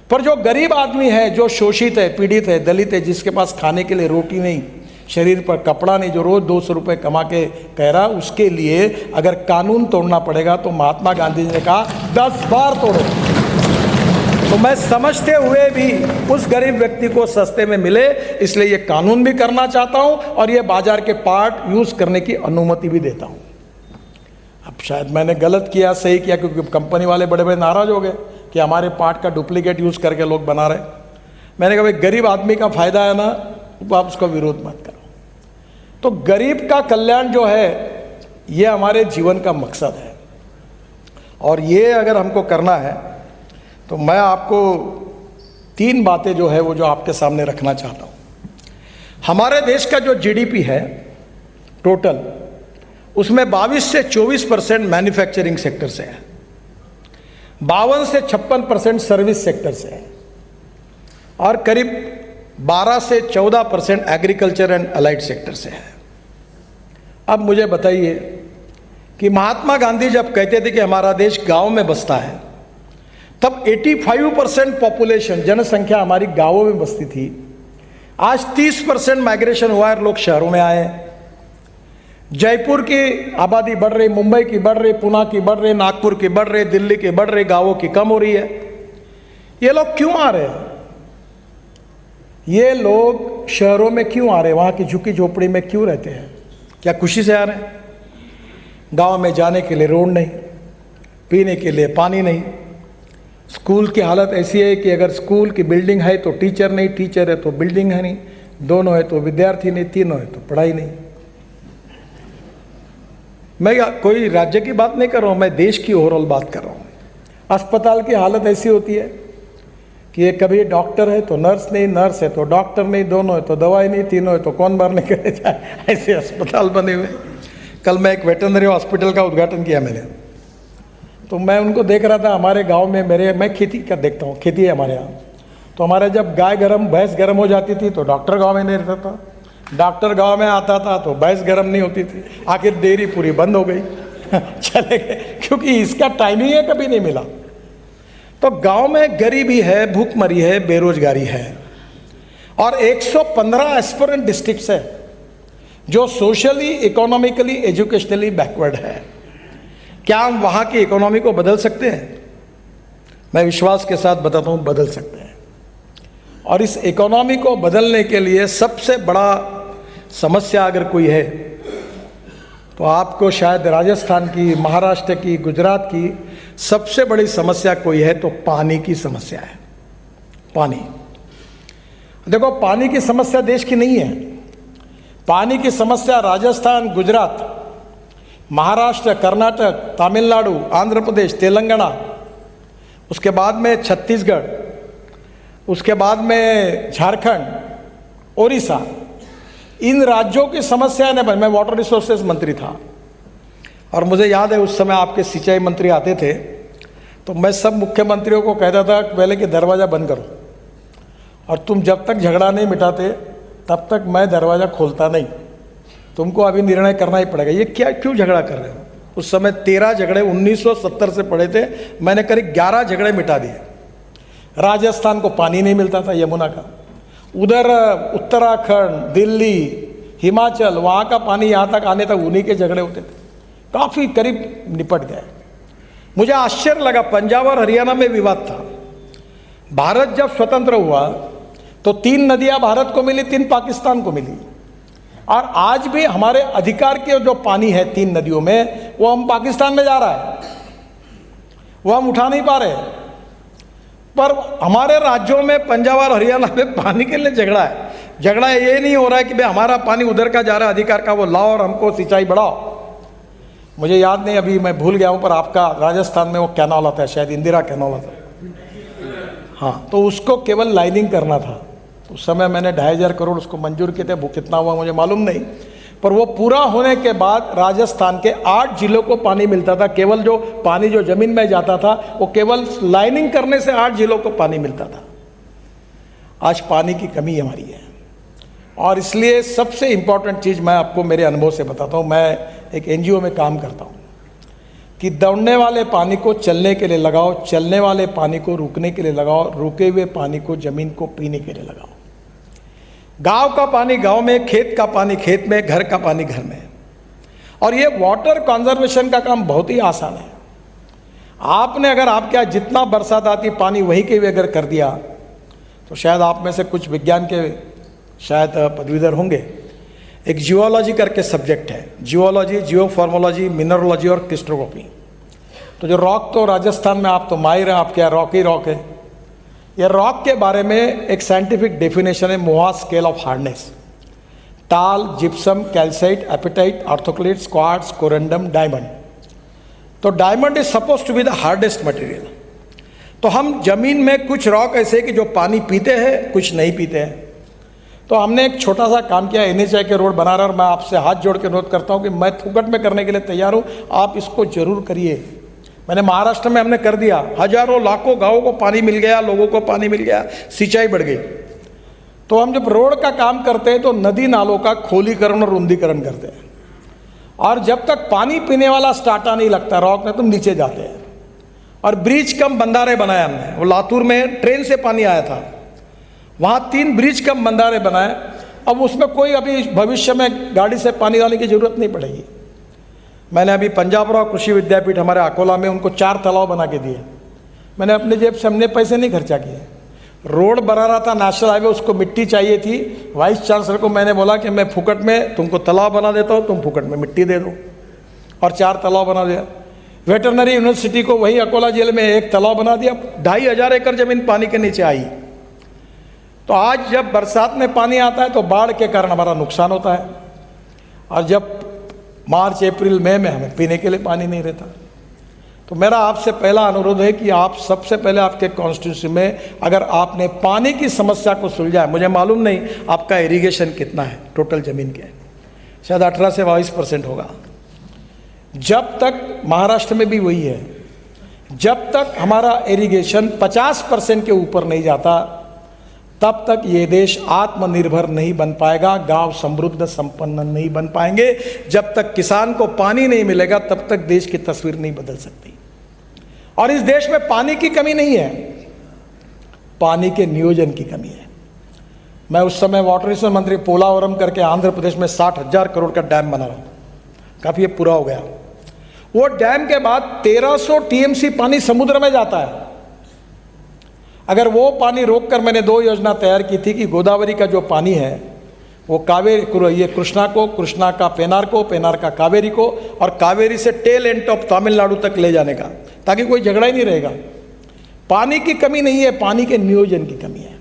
Speaker 1: पर जो गरीब आदमी है, जो शोषित है, पीड़ित है, दलित है, जिसके पास खाने के लिए रोटी नहीं, शरीर पर कपड़ा नहीं, जो रोज 200 रुपये कमा के कह रहा, उसके लिए अगर कानून तोड़ना पड़ेगा तो महात्मा गांधी जी ने कहा 10 बार तोड़ो। तो मैं समझते हुए भी उस गरीब व्यक्ति को सस्ते में मिले, इसलिए ये कानून भी करना चाहता हूं और ये बाजार के पार्ट यूज करने की अनुमति भी देता हूं। अब शायद मैंने गलत किया, सही किया, क्योंकि कंपनी वाले बड़े बड़े नाराज हो गए कि हमारे पार्ट का डुप्लीकेट यूज करके लोग बना रहे। मैंने कहा, भाई गरीब आदमी का फायदा है ना, तो आप उसका विरोध मत करो। तो गरीब का कल्याण जो है ये हमारे जीवन का मकसद है, और ये अगर हमको करना है तो मैं आपको 3 बातें जो है वो जो आपके सामने रखना चाहता हूं। हमारे देश का जो GDP है टोटल, उसमें 22 से 24% मैन्युफैक्चरिंग सेक्टर से है, 52 से 56% सर्विस सेक्टर से है, और करीब 12 से 14% एग्रीकल्चर एंड अलाइड सेक्टर से है। अब मुझे बताइए कि महात्मा गांधी जब कहते थे कि हमारा देश गांव में बसता है, तब 85% पॉपुलेशन, जनसंख्या हमारी गांवों में बसती थी। आज 30% माइग्रेशन हुआ है, लोग शहरों में आए। जयपुर की आबादी बढ़ रही, मुंबई की बढ़ रही, पुणे की बढ़ रही, नागपुर की बढ़ रही, दिल्ली की बढ़ रही, गांवों की कम हो रही है। ये लोग क्यों आ रहे हैं? ये लोग शहरों में क्यों आ रहे हैं? वहाँ की झुकी झोपड़ी में क्यों रहते हैं? क्या खुशी से आ रहे हैं? गांव में जाने के लिए रोड नहीं, पीने के लिए पानी नहीं, स्कूल की हालत ऐसी है कि अगर स्कूल की बिल्डिंग है तो टीचर नहीं, टीचर है तो बिल्डिंग है नहीं, दोनों है तो विद्यार्थी नहीं, तीनों है तो पढ़ाई नहीं। मैं कोई राज्य की बात नहीं कर रहा हूँ, मैं देश की ओवरऑल बात कर रहा हूँ। अस्पताल की हालत ऐसी होती है कि ये कभी डॉक्टर है तो नर्स नहीं, नर्स है तो डॉक्टर नहीं, दोनों है तो दवाई नहीं, तीनों है तो कौन मरने के जाए, ऐसे अस्पताल बने हुए। कल मैं एक वेटरनरी हॉस्पिटल का उद्घाटन किया मैंने, तो मैं उनको देख रहा था। हमारे गांव में मैं खेती का देखता हूँ, खेती है हमारे यहाँ। तो हमारे जब भैंस गर्म हो जाती थी तो डॉक्टर गाँव में नहीं रहता था, डॉक्टर गांव में आता था तो भैंस गर्म नहीं होती थी। आखिर डेयरी पूरी बंद हो गई चले गए, क्योंकि इसका टाइमिंग है, कभी नहीं मिला। तो गांव में गरीबी है, भूखमरी है, बेरोजगारी है, और 115 एस्पिरेंट डिस्ट्रिक्ट्स है जो सोशली, इकोनॉमिकली, एजुकेशनली बैकवर्ड है। क्या हम वहां की इकोनॉमी को बदल सकते हैं? मैं विश्वास के साथ बताता हूं, बदल सकते हैं। और इस इकोनॉमी को बदलने के लिए सबसे बड़ा समस्या अगर कोई है तो आपको शायद राजस्थान की, महाराष्ट्र की, गुजरात की सबसे बड़ी समस्या कोई है तो पानी की समस्या है। पानी, देखो, पानी की समस्या देश की नहीं है। पानी की समस्या राजस्थान, गुजरात, महाराष्ट्र, कर्नाटक, तमिलनाडु, आंध्र प्रदेश, तेलंगाना, उसके बाद में छत्तीसगढ़, उसके बाद में झारखंड, ओडिशा, इन राज्यों की समस्या है। मैं वाटर रिसोर्सेज मंत्री था और मुझे याद है उस समय आपके सिंचाई मंत्री आते थे, तो मैं सब मुख्यमंत्रियों को कहता था पहले कि दरवाज़ा बंद करो, और तुम जब तक झगड़ा नहीं मिटाते तब तक मैं दरवाज़ा खोलता नहीं। तुमको अभी निर्णय करना ही पड़ेगा। ये क्यों झगड़ा कर रहे हो? उस समय 13 झगड़े 1970 से पड़े थे, मैंने करीब 11 झगड़े मिटा दिए। राजस्थान को पानी नहीं मिलता था यमुना का, उधर उत्तराखंड, दिल्ली, हिमाचल, वहाँ का पानी यहाँ तक आने तक उन्हीं के झगड़े होते थे। काफ़ी करीब निपट गए। मुझे आश्चर्य लगा, पंजाब और हरियाणा में विवाद था। भारत जब स्वतंत्र हुआ तो 3 नदियाँ भारत को मिली, 3 पाकिस्तान को मिली, और आज भी हमारे अधिकार के जो पानी है 3 नदियों में, वो हम पाकिस्तान में जा रहा है, वो हम उठा नहीं पा रहे। पर हमारे राज्यों में पंजाब और हरियाणा में पानी के लिए झगड़ा है। ये नहीं हो रहा है कि भाई हमारा पानी उधर का जा रहा है, अधिकार का वो लाओ और हमको सिंचाई बढ़ाओ। मुझे याद नहीं, अभी मैं भूल गया हूँ, पर आपका राजस्थान में वो कैनाल आता है, शायद इंदिरा कैनाल आता है, हाँ, तो उसको केवल लाइनिंग करना था। उस समय मैंने 2,500 करोड़ उसको मंजूर किए थे, वो कितना हुआ मुझे मालूम नहीं, पर वो पूरा होने के बाद राजस्थान के 8 जिलों को पानी मिलता था। केवल जो पानी जो जमीन में जाता था वो केवल लाइनिंग करने से 8 जिलों को पानी मिलता था। आज पानी की कमी हमारी है, और इसलिए सबसे इम्पॉर्टेंट चीज़ मैं आपको मेरे अनुभव से बताता हूँ। मैं एक NGO में काम करता हूँ कि दौड़ने वाले पानी को चलने के लिए लगाओ, चलने वाले पानी को रुकने के लिए लगाओ, रुके हुए पानी को जमीन को पीने के लिए लगाओ। गांव का पानी गांव में, खेत का पानी खेत में, घर का पानी घर में। और ये वाटर कंजर्वेशन का काम बहुत ही आसान है। आपने अगर आपके यहाँ जितना बरसात आती पानी वहीं के भी अगर कर दिया तो शायद आप में से कुछ विज्ञान के शायद पदवीधर होंगे। एक जियोलॉजी करके सब्जेक्ट है, जियोलॉजी, जियोफॉर्मोलॉजी, मिनरोलॉजी और क्रिस्टोग्राफी। तो जो रॉक, तो राजस्थान में आप तो माहिर हैं, आपके यहाँ रॉक ही रॉक है। यह रॉक के बारे में एक साइंटिफिक डेफिनेशन है, Mohs scale of hardness. Talc, gypsum, calcite, apatite, orthoclase, quartz, corundum, diamond. तो diamond is suppose to be the hardest material. तो हम जमीन में कुछ रॉक ऐसे कि जो पानी पीते हैं, कुछ नहीं पीते हैं। तो हमने एक छोटा सा काम किया, NHAI के रोड बना रहा, और मैं आपसे हाथ जोड़ के अनुरोध करता हूँ कि मैं फुकट में करने के लिए तैयार हूँ, आप इसको जरूर करिए। मैंने महाराष्ट्र में हमने कर दिया, हजारों लाखों गाँवों को पानी मिल गया, लोगों को पानी मिल गया, सिंचाई बढ़ गई। तो हम जब रोड का काम करते हैं तो नदी नालों का खोलीकरण और रुंदीकरण करते हैं, और जब तक पानी पीने वाला स्टार्टा नहीं लगता रॉक में, तुम नीचे जाते हैं। और ब्रिज कम बंधारे बनाए हमने। वो लातूर में ट्रेन से पानी आया था, वहाँ 3 ब्रिज कम बंधारे बनाए। अब उसमें कोई अभी भविष्य में गाड़ी से पानी लाने की जरूरत नहीं पड़ेगी। मैंने अभी पंजाबराव कृषि विद्यापीठ हमारे अकोला में उनको 4 तालाब बना के दिए। मैंने अपने जेब से, हमने पैसे नहीं खर्चा किए। रोड बना रहा था नेशनल हाईवे, उसको मिट्टी चाहिए थी। वाइस चांसलर को मैंने बोला कि मैं फुकट में तुमको तालाब बना देता हूँ, तुम फुकट में मिट्टी दे दो, और 4 तालाब बना दिया। वेटरनरी यूनिवर्सिटी को वही अकोला जेल में 1 तालाब बना दिया। 2,500 एकड़ जमीन पानी के नीचे आई। तो आज जब बरसात में पानी आता है तो बाढ़ के कारण हमारा नुकसान होता है, और जब मार्च, अप्रैल, मई में हमें पीने के लिए पानी नहीं रहता। तो मेरा आपसे पहला अनुरोध है कि आप सबसे पहले आपके कॉन्स्टिट्यूंसी में अगर आपने पानी की समस्या को सुलझाया, मुझे मालूम नहीं आपका इरिगेशन कितना है टोटल ज़मीन के, शायद 18 से 22% होगा। जब तक महाराष्ट्र में भी वही है, जब तक हमारा इरिगेशन 50% के ऊपर नहीं जाता तब तक ये देश आत्मनिर्भर नहीं बन पाएगा, गांव समृद्ध संपन्न नहीं बन पाएंगे। जब तक किसान को पानी नहीं मिलेगा तब तक देश की तस्वीर नहीं बदल सकती। और इस देश में पानी की कमी नहीं है, पानी के नियोजन की कमी है। मैं उस समय वाटर रिसोर्स मंत्री पोलावरम करके आंध्र प्रदेश में 60,000 करोड़ का डैम बना रहा हूँ, काफी पूरा हो गया। वो डैम के बाद 1300 TMC पानी समुद्र में जाता है। अगर वो पानी रोककर मैंने 2 योजना तैयार की थी कि गोदावरी का जो पानी है वो कावेरी, ये कृष्णा का पेनार को, पेनार का कावेरी को, और कावेरी से टेल एंड ऑफ तमिलनाडु तक ले जाने का, ताकि कोई झगड़ा ही नहीं रहेगा। पानी की कमी नहीं है, पानी के नियोजन की कमी है।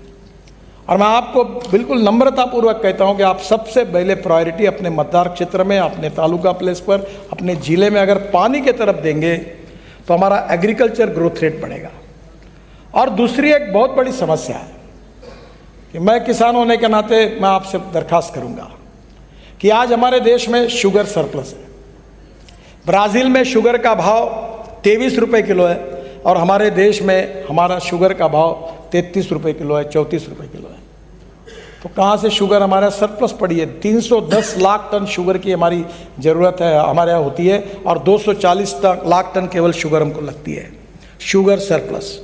Speaker 1: और मैं आपको बिल्कुल नम्रतापूर्वक कहता हूं कि आप सबसे पहले प्रायोरिटी अपने मतदार क्षेत्र में, अपने तालुका प्लेस पर, अपने जिले में अगर पानी की तरफ देंगे तो हमारा एग्रीकल्चर ग्रोथ रेट बढ़ेगा। और दूसरी एक बहुत बड़ी समस्या है कि मैं किसान होने के नाते मैं आपसे दरखास्त करूंगा कि आज हमारे देश में शुगर सरप्लस है। ब्राज़ील में शुगर का भाव 23 रुपये किलो है, और हमारे देश में हमारा शुगर का भाव 33 रुपये किलो है, 34 रुपये किलो है। तो कहाँ से शुगर हमारे सरप्लस पड़ी है? 310 लाख टन शुगर की हमारी ज़रूरत है, हमारे यहाँ होती है, और 240 लाख टन केवल शुगर हमको लगती है। शुगर सरप्लस,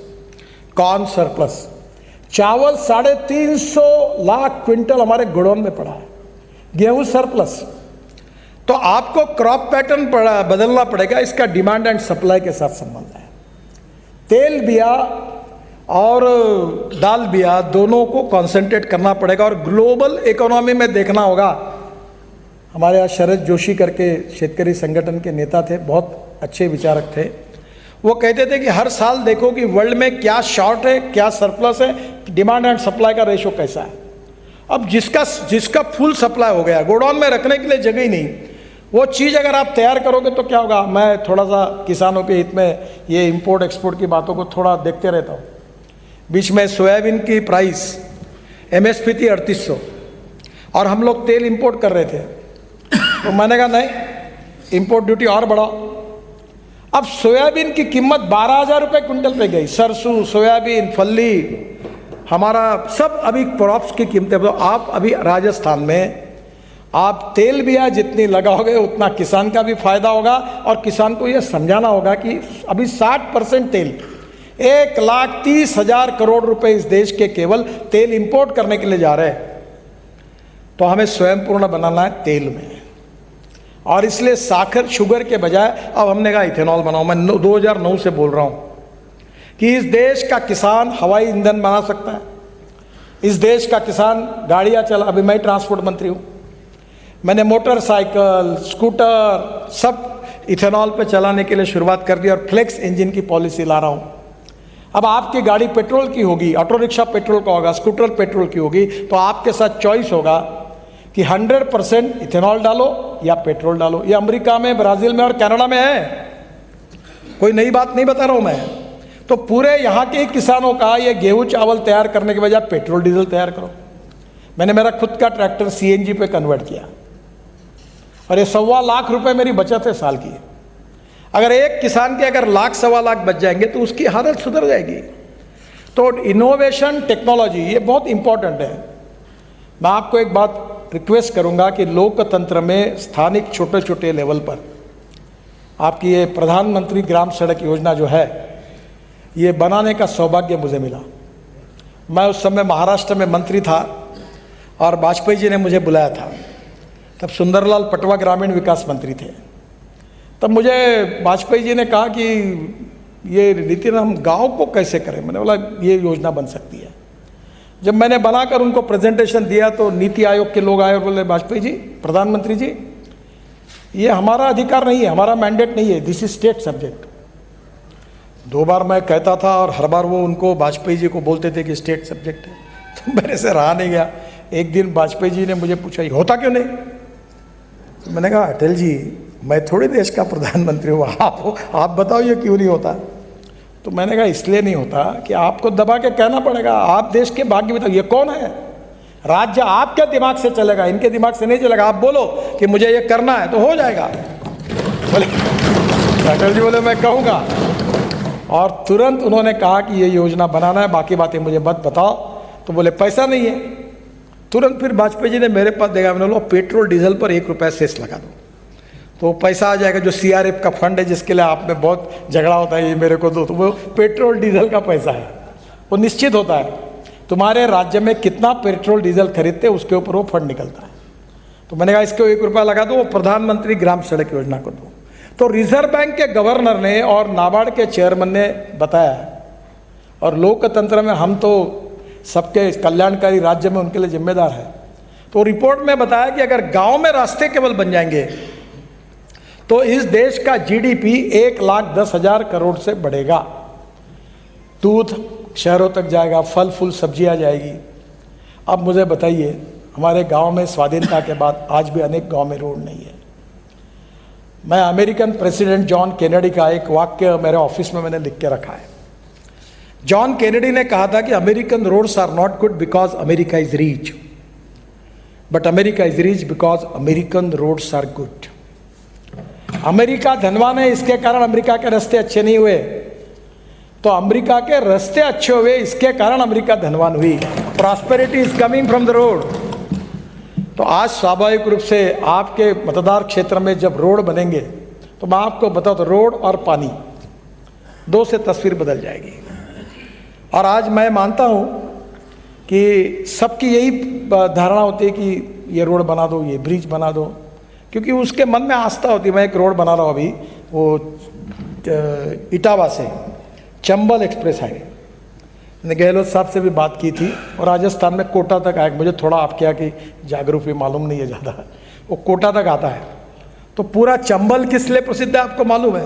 Speaker 1: कॉर्न सरप्लस, चावल 350 लाख क्विंटल हमारे गोडाउन में पड़ा है, गेहूं सरप्लस। तो आपको क्रॉप पैटर्न बदलना पड़ेगा, इसका डिमांड एंड सप्लाई के साथ संबंध है। तेल बिया और दाल बिया दोनों को कॉन्सेंट्रेट करना पड़ेगा, और ग्लोबल इकोनॉमी में देखना होगा। हमारे यहाँ शरद जोशी करके शेतकरी संगठन के नेता थे, बहुत अच्छे विचारक थे। वो कहते थे कि हर साल देखो कि वर्ल्ड में क्या शॉर्ट है, क्या सरप्लस है, डिमांड एंड सप्लाई का रेशो कैसा है। अब जिसका फुल सप्लाई हो गया, गोडाउन में रखने के लिए जगह ही नहीं, वो चीज़ अगर आप तैयार करोगे तो क्या होगा। मैं थोड़ा सा किसानों के हित में ये इंपोर्ट एक्सपोर्ट की बातों को थोड़ा देखते रहता हूँ। बीच में सोयाबीन की प्राइस MSP थी 3800 और हम लोग तेल इंपोर्ट कर रहे थे, तो मैंने कहा नहीं, इंपोर्ट ड्यूटी और बढ़ाओ। अब सोयाबीन की कीमत 12,000 रुपये क्विंटल पे गई। सरसों, सोयाबीन, फल्ली, हमारा सब अभी क्रॉप्स की कीमतें। तो आप अभी राजस्थान में आप तेल भी है जितनी लगाओगे उतना किसान का भी फायदा होगा, और किसान को यह समझाना होगा कि अभी 60% तेल, 1,30,000 करोड़ रुपए इस देश के केवल तेल इंपोर्ट करने के लिए जा रहे हैं। तो हमें स्वयं पूर्ण बनाना है तेल में, और इसलिए साखर शुगर के बजाय अब हमने कहा इथेनॉल बनाओ। मैं 2009 से बोल रहा हूँ कि इस देश का किसान हवाई ईंधन बना सकता है, इस देश का किसान गाड़ियाँ चला। अभी मैं ट्रांसपोर्ट मंत्री हूँ, मैंने मोटरसाइकिल, स्कूटर सब इथेनॉल पे चलाने के लिए शुरुआत कर दी, और फ्लेक्स इंजन की पॉलिसी ला रहा हूँ। अब आपकी गाड़ी पेट्रोल की होगी, ऑटो रिक्शा पेट्रोल का होगा, स्कूटर पेट्रोल की होगी, तो आपके साथ चॉइस होगा कि 100% इथेनॉल डालो या पेट्रोल डालो। ये अमेरिका में, ब्राज़ील में और कनाडा में है, कोई नई बात नहीं बता रहा हूँ मैं। तो पूरे यहाँ के किसानों का ये गेहूँ चावल तैयार करने के बजाय पेट्रोल डीजल तैयार करो। मैंने मेरा खुद का ट्रैक्टर CNG पे कन्वर्ट किया, और ये 1.25 लाख रुपए मेरी बचत है साल की। अगर एक किसान के अगर लाख 1.25 लाख बच जाएंगे तो उसकी हालत सुधर जाएगी। तो इनोवेशन, टेक्नोलॉजी ये बहुत इंपॉर्टेंट है। मैं आपको एक बात रिक्वेस्ट करूंगा कि लोकतंत्र में स्थानिक छोटे छोटे लेवल पर आपकी ये प्रधानमंत्री ग्राम सड़क योजना जो है, ये बनाने का सौभाग्य मुझे मिला। मैं उस समय महाराष्ट्र में मंत्री था और वाजपेयी जी ने मुझे बुलाया था, तब सुंदरलाल पटवा ग्रामीण विकास मंत्री थे। तब मुझे वाजपेयी जी ने कहा कि ये नितिन हम गांव को कैसे करें। मैंने बोला ये योजना बन सकती है। जब मैंने बनाकर उनको प्रेजेंटेशन दिया तो नीति आयोग के लोग आए और बोले वाजपेयी जी, प्रधानमंत्री जी, ये हमारा अधिकार नहीं है, हमारा मैंडेट नहीं है, दिस इज स्टेट सब्जेक्ट। 2 बार मैं कहता था और हर बार वो उनको वाजपेयी जी को बोलते थे कि स्टेट सब्जेक्ट है। तो मेरे से रहा नहीं गया। एक दिन वाजपेयी जी ने मुझे पूछा ये होता क्यों नहीं। तो मैंने कहा अटल जी, मैं थोड़े देश का प्रधानमंत्री हूँ, आप बताओ ये क्यों नहीं होता। तो मैंने कहा इसलिए नहीं होता कि आपको दबा के कहना पड़ेगा, आप देश के भाग्य बताओ ये कौन है। राज्य आपके दिमाग से चलेगा, इनके दिमाग से नहीं चलेगा। आप बोलो कि मुझे ये करना है तो हो जाएगा। बोले अटल जी बोले मैं कहूँगा, और तुरंत उन्होंने कहा कि ये योजना बनाना है, बाकी बातें मुझे मत बताओ। तो बोले पैसा नहीं है। तुरंत फिर वाजपेयी जी ने मेरे पास देखा, मैंने बोला पेट्रोल डीजल पर 1 रुपया सेस लगा दो तो पैसा आ जाएगा। जो CRF का फंड है जिसके लिए आप में बहुत झगड़ा होता है, ये मेरे को दो, तो वो पेट्रोल डीजल का पैसा है, वो निश्चित होता है। तुम्हारे राज्य में कितना पेट्रोल डीजल खरीदते उसके ऊपर वो फंड निकलता है। तो मैंने कहा इसको 1 रुपया लगा दो, वो प्रधानमंत्री ग्राम सड़क योजना को दो। तो रिजर्व बैंक के गवर्नर ने और नाबार्ड के चेयरमैन ने बताया, और लोकतंत्र में हम तो सबके कल्याणकारी राज्य में उनके लिए जिम्मेदार है। तो रिपोर्ट में बताया कि अगर गांव में रास्ते केवल बन जाएंगे तो इस देश का GDP 1,10,000 करोड़ से बढ़ेगा। दूध शहरों तक जाएगा, फल फूल सब्जियां जाएगी। अब मुझे बताइए, हमारे गांव में स्वाधीनता के बाद आज भी अनेक गांव में रोड नहीं है। मैं अमेरिकन प्रेसिडेंट जॉन केनेडी का एक वाक्य मेरे ऑफिस में मैंने लिख के रखा है। जॉन केनेडी ने कहा था कि American roads are not good because America is rich, but America is rich because American roads are good. America धनवान है, इसके कारण अमेरिका के रास्ते अच्छे नहीं हुए, तो अमेरिका के रास्ते अच्छे हुए, इसके कारण अमेरिका धनवान हुई। Prosperity is coming from the road. तो आज स्वाभाविक रूप से आपके मतदार क्षेत्र में जब रोड बनेंगे तो मैं आपको बताऊं तो रोड और पानी 2 से तस्वीर बदल जाएगी। और आज मैं मानता हूं कि सबकी यही धारणा होती है कि ये रोड बना दो, ये ब्रिज बना दो, क्योंकि उसके मन में आस्था होती है। मैं एक रोड बना रहा हूँ अभी, वो इटावा से चंबल एक्सप्रेस हाईवे। मैंने गहलोत साहब से भी बात की थी, और राजस्थान में कोटा तक आए। मुझे थोड़ा आपके यहाँ की जागरूकता मालूम नहीं है ज़्यादा, वो कोटा तक आता है। तो पूरा चंबल किस लिए प्रसिद्ध है आपको मालूम है?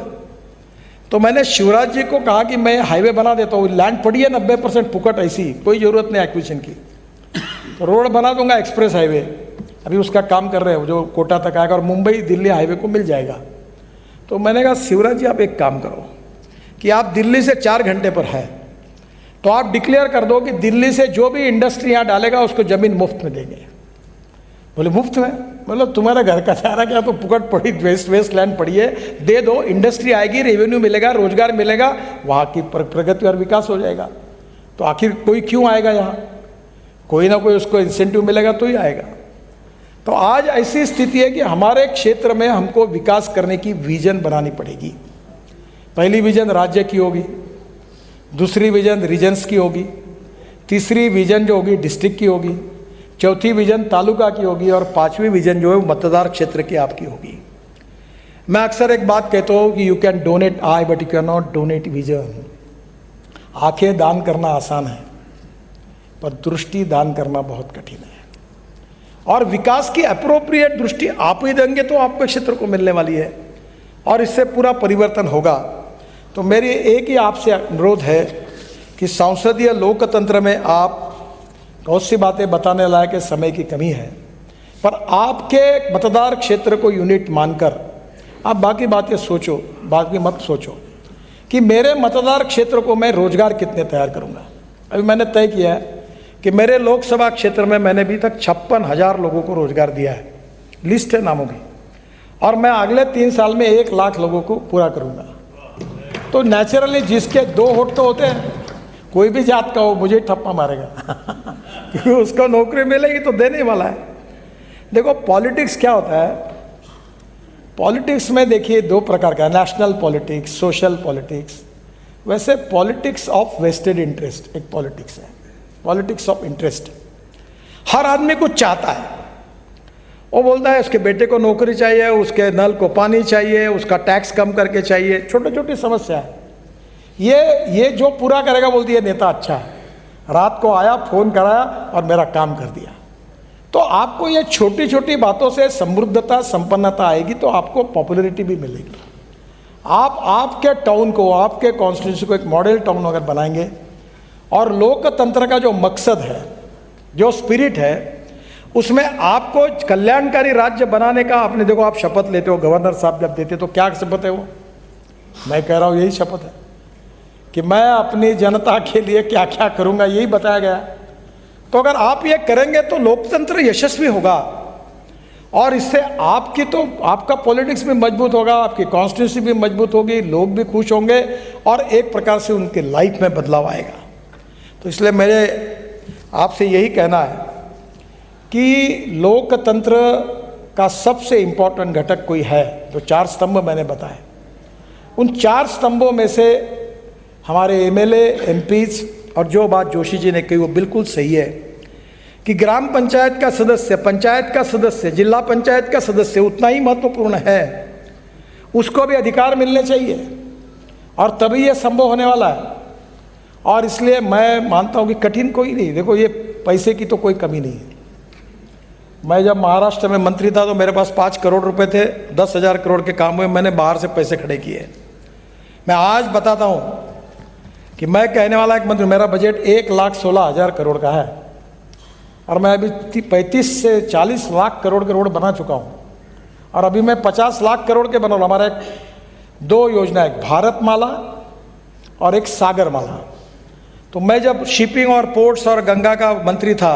Speaker 1: तो मैंने शिवराज जी को कहा कि मैं हाईवे बना देता हूँ, लैंड पड़ी है 90% फुकट, ऐसी कोई ज़रूरत नहीं एक्विजिशन की, तो रोड बना दूंगा, एक्सप्रेस हाईवे, अभी उसका काम कर रहे हो, जो कोटा तक आएगा और मुंबई दिल्ली हाईवे को मिल जाएगा। तो मैंने कहा शिवराज जी आप एक काम करो कि आप दिल्ली से 4 घंटे पर है, तो आप डिक्लेयर कर दो कि दिल्ली से जो भी इंडस्ट्री यहाँ डालेगा उसको ज़मीन मुफ्त में देंगे। बोले मुफ्त में? मतलब तुम्हारा घर का चारा क्या, तो पुकट पड़ी, वेस्ट लैंड पड़ी है, दे दो, इंडस्ट्री आएगी, रेवेन्यू मिलेगा, रोजगार मिलेगा, वहाँ की प्रगति और विकास हो जाएगा। तो आखिर कोई क्यों आएगा यहाँ, कोई ना कोई उसको इंसेंटिव मिलेगा तो ही आएगा। तो आज ऐसी स्थिति है कि हमारे क्षेत्र में हमको विकास करने की विजन बनानी पड़ेगी। पहली विजन राज्य की होगी, दूसरी विजन रीजन्स की होगी, तीसरी विजन जो होगी डिस्ट्रिक्ट की होगी, चौथी विजन तालुका की होगी और 5वीं विजन जो है मतदार क्षेत्र की आपकी होगी। मैं अक्सर एक बात कहता हूँ कि you can donate I but you can not donate vision. आंखें दान करना आसान है पर दृष्टि दान करना बहुत कठिन है, और विकास की अप्रोप्रिएट दृष्टि आप ही देंगे तो आपके क्षेत्र को मिलने वाली है और इससे पूरा परिवर्तन होगा। तो मेरी एक ही आपसे अनुरोध है कि संसदीय लोकतंत्र में आप बहुत सी बातें बताने लायक समय की कमी है, पर आपके मतदार क्षेत्र को यूनिट मानकर आप बाकी बातें सोचो, बाकी मत सोचो कि मेरे मतदार क्षेत्र को मैं रोजगार कितने तैयार करूंगा। अभी मैंने तय किया है कि मेरे लोकसभा क्षेत्र में मैंने अभी तक 56,000 लोगों को रोजगार दिया है, लिस्ट है नामों की, और मैं अगले 3 साल में 1 लाख लोगों को पूरा करूंगा। तो नेचुरली जिसके 2 होठ तो होते हैं, कोई भी जात का हो, मुझे ठप्पा मारेगा क्योंकि उसको नौकरी मिलेगी तो देने वाला है। देखो पॉलिटिक्स क्या होता है, पॉलिटिक्स में देखिए 2 प्रकार का, नेशनल पॉलिटिक्स, सोशल पॉलिटिक्स। वैसे पॉलिटिक्स ऑफ वेस्टेड इंटरेस्ट एक पॉलिटिक्स है, पॉलिटिक्स ऑफ इंटरेस्ट। हर आदमी कुछ चाहता है, वो बोलता है उसके बेटे को नौकरी चाहिए, उसके नल को पानी चाहिए, उसका टैक्स कम करके चाहिए, छोटी छोटी समस्या है। ये जो पूरा करेगा बोलती है नेता अच्छा है, रात को आया, फोन कराया और मेरा काम कर दिया। तो आपको ये छोटी छोटी बातों से समृद्धता, संपन्नता आएगी, तो आपको पॉपुलैरिटी भी मिलेगी। आप आपके टाउन को, आपके कॉन्स्टिट्यूंसी को एक मॉडल टाउन अगर बनाएंगे और लोकतंत्र का जो मकसद है, जो स्पिरिट है, उसमें आपको कल्याणकारी राज्य बनाने का, आपने देखो आप शपथ लेते हो, गवर्नर साहब जब देते तो क्या शपथ है वो, मैं कह रहा हूँ यही शपथ है कि मैं अपनी जनता के लिए क्या क्या करूँगा, यही बताया गया। तो अगर आप ये करेंगे तो लोकतंत्र यशस्वी होगा और इससे आपकी तो आपका पॉलिटिक्स भी मजबूत होगा, आपकी कॉन्स्टिट्यूंसी भी मजबूत होगी, लोग भी खुश होंगे और एक प्रकार से उनके लाइफ में बदलाव आएगा। तो इसलिए मेरे आपसे यही कहना है कि लोकतंत्र का सबसे इम्पोर्टेंट घटक कोई है, जो 4 स्तंभ मैंने बताए, उन 4 स्तंभों में से हमारे एमएलए, एमपीज और जो बात जोशी जी ने कही वो बिल्कुल सही है कि ग्राम पंचायत का सदस्य, पंचायत का सदस्य, जिला पंचायत का सदस्य उतना ही महत्वपूर्ण है, उसको भी अधिकार मिलने चाहिए और तभी ये संभव होने वाला है। और इसलिए मैं मानता हूँ कि कठिन कोई नहीं, देखो ये पैसे की तो कोई कमी नहीं है। मैं जब महाराष्ट्र में मंत्री था तो मेरे पास 5 करोड़ रुपए थे, 10,000 करोड़ के काम हुए, मैंने बाहर से पैसे खड़े किए। मैं आज बताता हूँ कि मैं कहने वाला एक मंत्री, मेरा बजट 1,16,000 करोड़ का है और मैं अभी 35 से 40 लाख करोड़ के रोड बना चुका हूँ और अभी मैं 50 लाख करोड़ के बना। हमारा 2 योजना, एक भारतमाला और एक सागरमाला। तो मैं जब शिपिंग और पोर्ट्स और गंगा का मंत्री था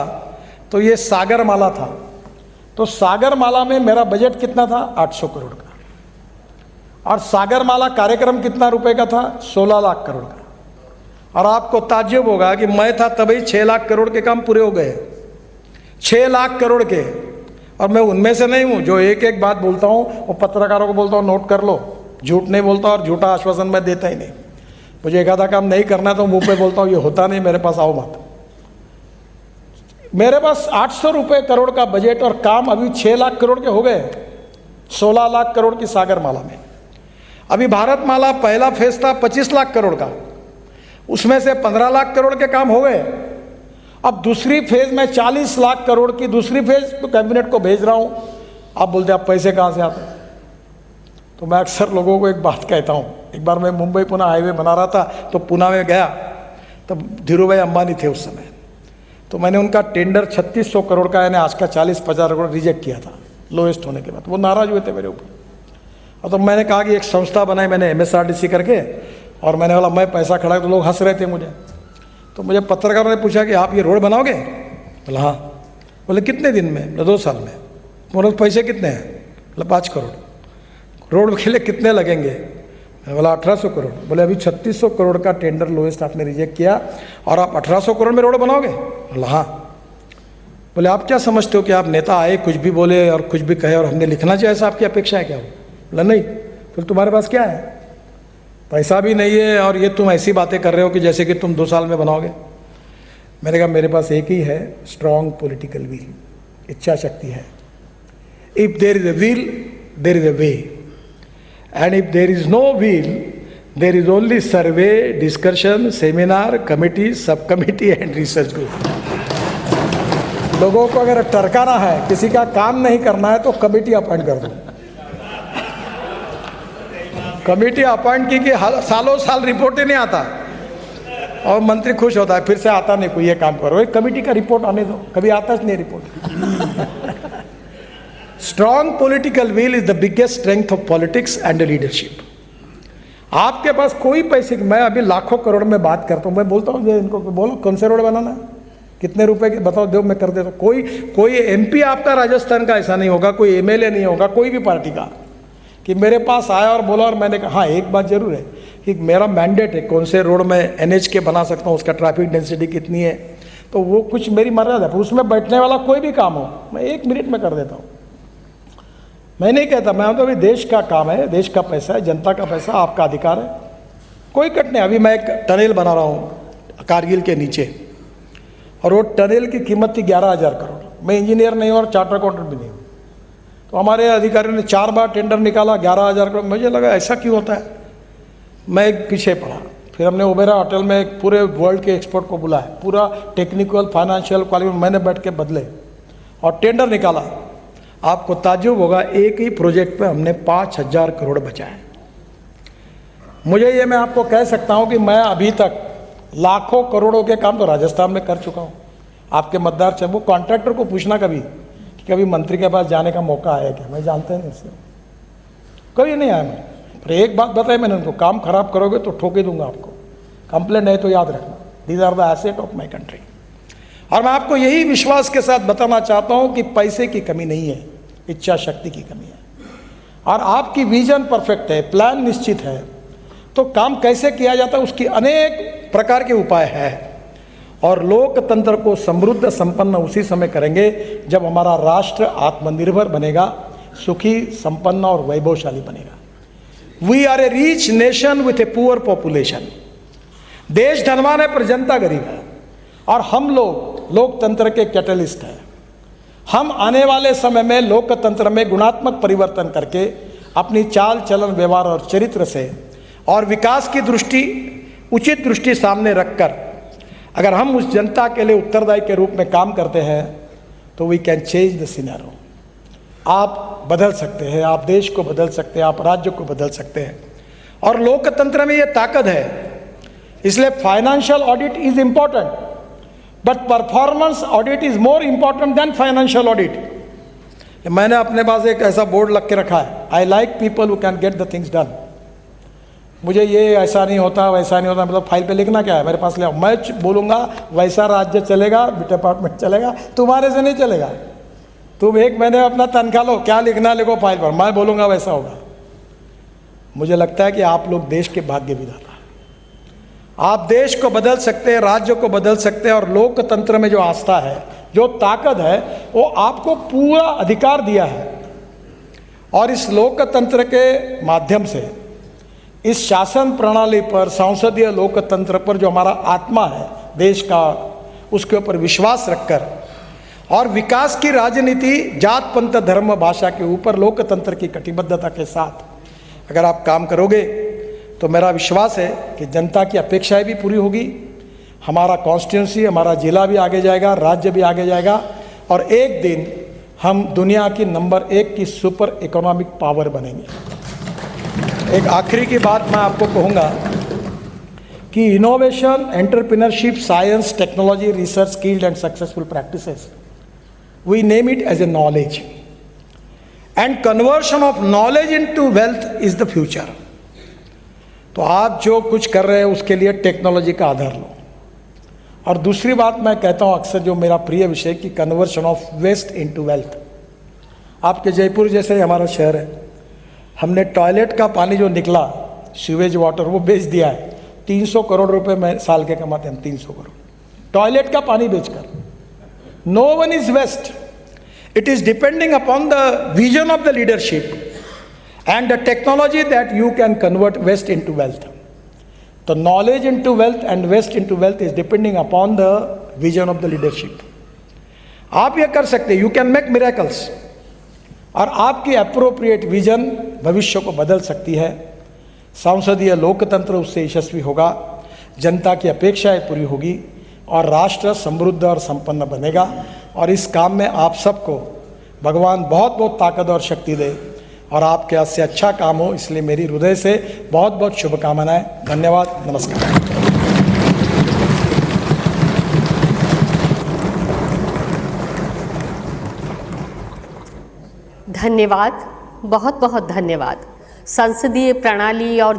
Speaker 1: तो ये सागरमाला था, तो सागरमाला में मेरा बजट कितना था, 800 करोड़ का, और सागरमाला कार्यक्रम कितना रुपए का था, 16 लाख करोड़ का। और आपको ताज्जुब होगा कि मैं था तभी 6 लाख करोड़ के काम पूरे हो गए, 6 लाख करोड़ के। और मैं उनमें से नहीं हूँ जो एक एक बात बोलता हूँ वो पत्रकारों को बोलता हूँ नोट कर लो, झूठ नहीं बोलता और झूठा आश्वासन मैं देता ही नहीं। मुझे एक आधा काम नहीं करना तो मुंह पे बोलता हूँ ये होता नहीं, मेरे पास आओ मत। मेरे पास 800 रुपये करोड़ का बजट और काम अभी 6 लाख करोड़ के हो गए, 16 लाख करोड़ की सागरमाला में। अभी भारतमाला पहला फेज था 25 लाख करोड़ का, उसमें से 15 लाख करोड़ के काम हो गए। अब दूसरी फेज में 40 लाख करोड़ की दूसरी फेज तो कैबिनेट को भेज रहा हूँ। आप बोलते आप पैसे कहाँ से आते हैं? तो मैं अक्सर लोगों को एक बात कहता हूँ, एक बार मैं मुंबई पुणे हाईवे बना रहा था, तो पुणे में गया, तब धीरूभाई अंबानी थे उस समय। तो मैंने उनका टेंडर 3600 करोड़ का, यानी आज का 40-50 करोड़ रिजेक्ट किया था लोएस्ट होने के बाद। वो नाराज हुए थे मेरे ऊपर। और तो मैंने कहा कि एक संस्था बनाई मैंने MSRDC करके, और मैंने बोला मैं पैसा खड़ा, तो लोग हंस रहे थे मुझे। तो मुझे पत्रकारों ने पूछा कि आप ये रोड बनाओगे? बोला हाँ। बोले कितने दिन में? बोले 2 साल में। बोले पैसे कितने हैं? बोले 5 करोड़। रोड के लिए कितने लगेंगे? बोला 1800 करोड़। बोले अभी 3600 करोड़ का टेंडर लोएस्ट आपने रिजेक्ट किया और आप 1800 करोड़ में रोड बनाओगे? बोला हाँ। बोले आप क्या समझते हो कि आप नेता आए, कुछ भी बोले और कुछ भी कहे और हमने लिखना चाहिए, ऐसा आपकी अपेक्षा है क्या? बोला नहीं। फिर तुम्हारे पास क्या है? पैसा भी नहीं है और ये तुम ऐसी बातें कर रहे हो कि जैसे कि तुम 2 साल में बनाओगे। मैंने कहा मेरे पास एक ही है, स्ट्रॉन्ग पॉलिटिकल विल, इच्छा शक्ति है। If there is a will there is a way, and if there is no will there is only survey, discussion, seminar, committee, sub committee and research group. लोगों को अगर टरकाना है, किसी का काम नहीं करना है, तो कमिटी अपॉइंट कर दो। कमिटी अपॉइंट की कि सालों साल रिपोर्ट ही नहीं आता और मंत्री खुश होता है, फिर से आता नहीं कोई, ये काम करो, एक कमिटी का रिपोर्ट आने दो, कभी आता नहीं report. Strong political will is the biggest strength of politics and leadership. आपके पास कोई पैसे, मैं अभी लाखों करोड़ में बात करता हूँ, मैं बोलता हूँ इनको बोलो कौन से रोड बनाना है, कितने रुपए के बताओ, दो मैं कर देता हूँ। कोई MP आपका राजस्थान का ऐसा नहीं होगा, कोई MLA नहीं होगा, कोई भी पार्टी का, कि मेरे पास आया और बोला और मैंने कहा हाँ एक बात जरूर है कि मेरा मैंडेट है कौन से रोड में NH के बना सकता हूँ, उसका ट्रैफिक डेंसिटी कितनी है, तो वो कुछ मेरी मर्यादा है। उसमें बैठने वाला कोई भी काम हो मैं 1 मिनट में कर देता हूँ। मैं नहीं कहता, मैं तो अभी देश का काम है, देश का पैसा है, जनता का पैसा, आपका अधिकार है, कोई कट नहीं। अभी मैं एक टनल बना रहा हूँ कारगिल के नीचे, और वो टनल की कीमत थी 11,000 करोड़। मैं इंजीनियर नहीं हूँ और चार्टर अकाउंटेंट भी नहीं हूँ। तो हमारे अधिकारियों ने 4 बार टेंडर निकाला, 11,000 करोड़। मुझे लगा ऐसा क्यों होता है, मैं एक पीछे पड़ा। फिर हमने ओबेरा होटल में एक पूरे वर्ल्ड के एक्सपर्ट को बुलाया, पूरा टेक्निकल फाइनेंशियल क्वालिटी मैंने बैठ के बदले और टेंडर निकाला। आपको ताज्जुब होगा, एक ही प्रोजेक्ट पे हमने 5,000 करोड़ बचाए। मुझे ये मैं आपको कह सकता हूँ कि मैं अभी तक लाखों करोड़ों के काम तो राजस्थान में कर चुका हूँ। आपके मतदार से वो कॉन्ट्रैक्टर को पूछना कभी कि कभी मंत्री के पास जाने का मौका आया क्या, मैं जानते नहीं उससे, कभी नहीं आया मैं। पर एक बात बताई मैंने उनको, काम खराब करोगे तो ठोके दूंगा आपको, कंप्लेंट है तो याद रखना, these are the asset of my country. और मैं आपको यही विश्वास के साथ बताना चाहता हूँ कि पैसे की कमी नहीं है, इच्छा शक्ति की कमी है। और आपकी विजन परफेक्ट है, प्लान निश्चित है, तो काम कैसे किया जाता है उसकी अनेक प्रकार के उपाय हैं। और लोकतंत्र को समृद्ध संपन्न उसी समय करेंगे जब हमारा राष्ट्र आत्मनिर्भर बनेगा, सुखी, संपन्न और वैभवशाली बनेगा। We are a rich nation with a poor population. देश धनवान है पर जनता गरीब है, और हम लोग लोकतंत्र के कैटलिस्ट हैं। हम आने वाले समय में लोकतंत्र में गुणात्मक परिवर्तन करके अपनी चाल चलन, व्यवहार और चरित्र से और विकास की दृष्टि, उचित दृष्टि सामने रखकर अगर हम उस जनता के लिए उत्तरदायी के रूप में काम करते हैं तो we can change the scenario. आप बदल सकते हैं, आप देश को बदल सकते हैं, आप राज्य को बदल सकते हैं, और लोकतंत्र में ये ताकत है। इसलिए financial audit is important, but performance audit is more important than financial audit. मैंने अपने पास एक ऐसा बोर्ड लग के रखा है, I like people who can get the things done. मुझे ये ऐसा नहीं होता, वैसा नहीं होता, मतलब फाइल पे लिखना क्या है, मेरे पास ले आओ, मैं बोलूँगा वैसा राज्य चलेगा, डिपार्टमेंट चलेगा, तुम्हारे से नहीं चलेगा। तुम 1 महीने अपना तनख्वाह लो, क्या लिखना लिखो फाइल पर, मैं बोलूँगा वैसा होगा। मुझे लगता है कि आप लोग देश के भाग्य विधाता हैं, आप देश को बदल सकते हैं, राज्य को बदल सकते हैं, और लोकतंत्र में जो आस्था है, जो ताकत है, वो आपको पूरा अधिकार दिया है। और इस लोकतंत्र के माध्यम से, इस शासन प्रणाली पर, संसदीय लोकतंत्र पर जो हमारा आत्मा है देश का, उसके ऊपर विश्वास रखकर और विकास की राजनीति जात, पंथ, धर्म, भाषा के ऊपर लोकतंत्र की कटिबद्धता के साथ अगर आप काम करोगे तो मेरा विश्वास है कि जनता की अपेक्षाएं भी पूरी होगी, हमारा कॉन्स्टिट्यूंसी, हमारा जिला भी आगे जाएगा, राज्य भी आगे जाएगा, और एक दिन हम दुनिया की नंबर 1 की सुपर इकोनॉमिक पावर बनेंगे। एक आखिरी की बात मैं आपको कहूँगा कि innovation, entrepreneurship, science, technology, research, skilled and successful practices, we name it as a knowledge, and conversion of knowledge into wealth is the future. तो आप जो कुछ कर रहे हैं उसके लिए टेक्नोलॉजी का आधार लो। और दूसरी बात मैं कहता हूँ अक्सर, जो मेरा प्रिय विषय, कि conversion of waste into wealth. आपके जयपुर जैसे हमारा शहर है, हमने टॉयलेट का पानी जो निकला, सीवेज वाटर, वो बेच दिया है। 300 करोड़ रुपए में साल के कमाते हैं हम, 300 करोड़ टॉयलेट का पानी बेचकर। No one is waste, it is depending upon the vision of the leadership and the technology that you can convert waste into wealth. The knowledge into wealth and waste into wealth is depending upon the vision of the leadership. आप ये कर सकते हैं, you can make miracles, और आपकी appropriate vision भविष्य को बदल सकती है। संसदीय लोकतंत्र उससे यशस्वी होगा, जनता की अपेक्षाएं पूरी होगी और राष्ट्र समृद्ध और संपन्न बनेगा। और इस काम में आप सबको भगवान बहुत बहुत ताकत और शक्ति दे और आपके हाथ से अच्छा काम हो, इसलिए मेरी हृदय से बहुत बहुत शुभकामनाएं। धन्यवाद, नमस्कार।
Speaker 2: धन्यवाद, बहुत बहुत धन्यवाद। संसदीय प्रणाली और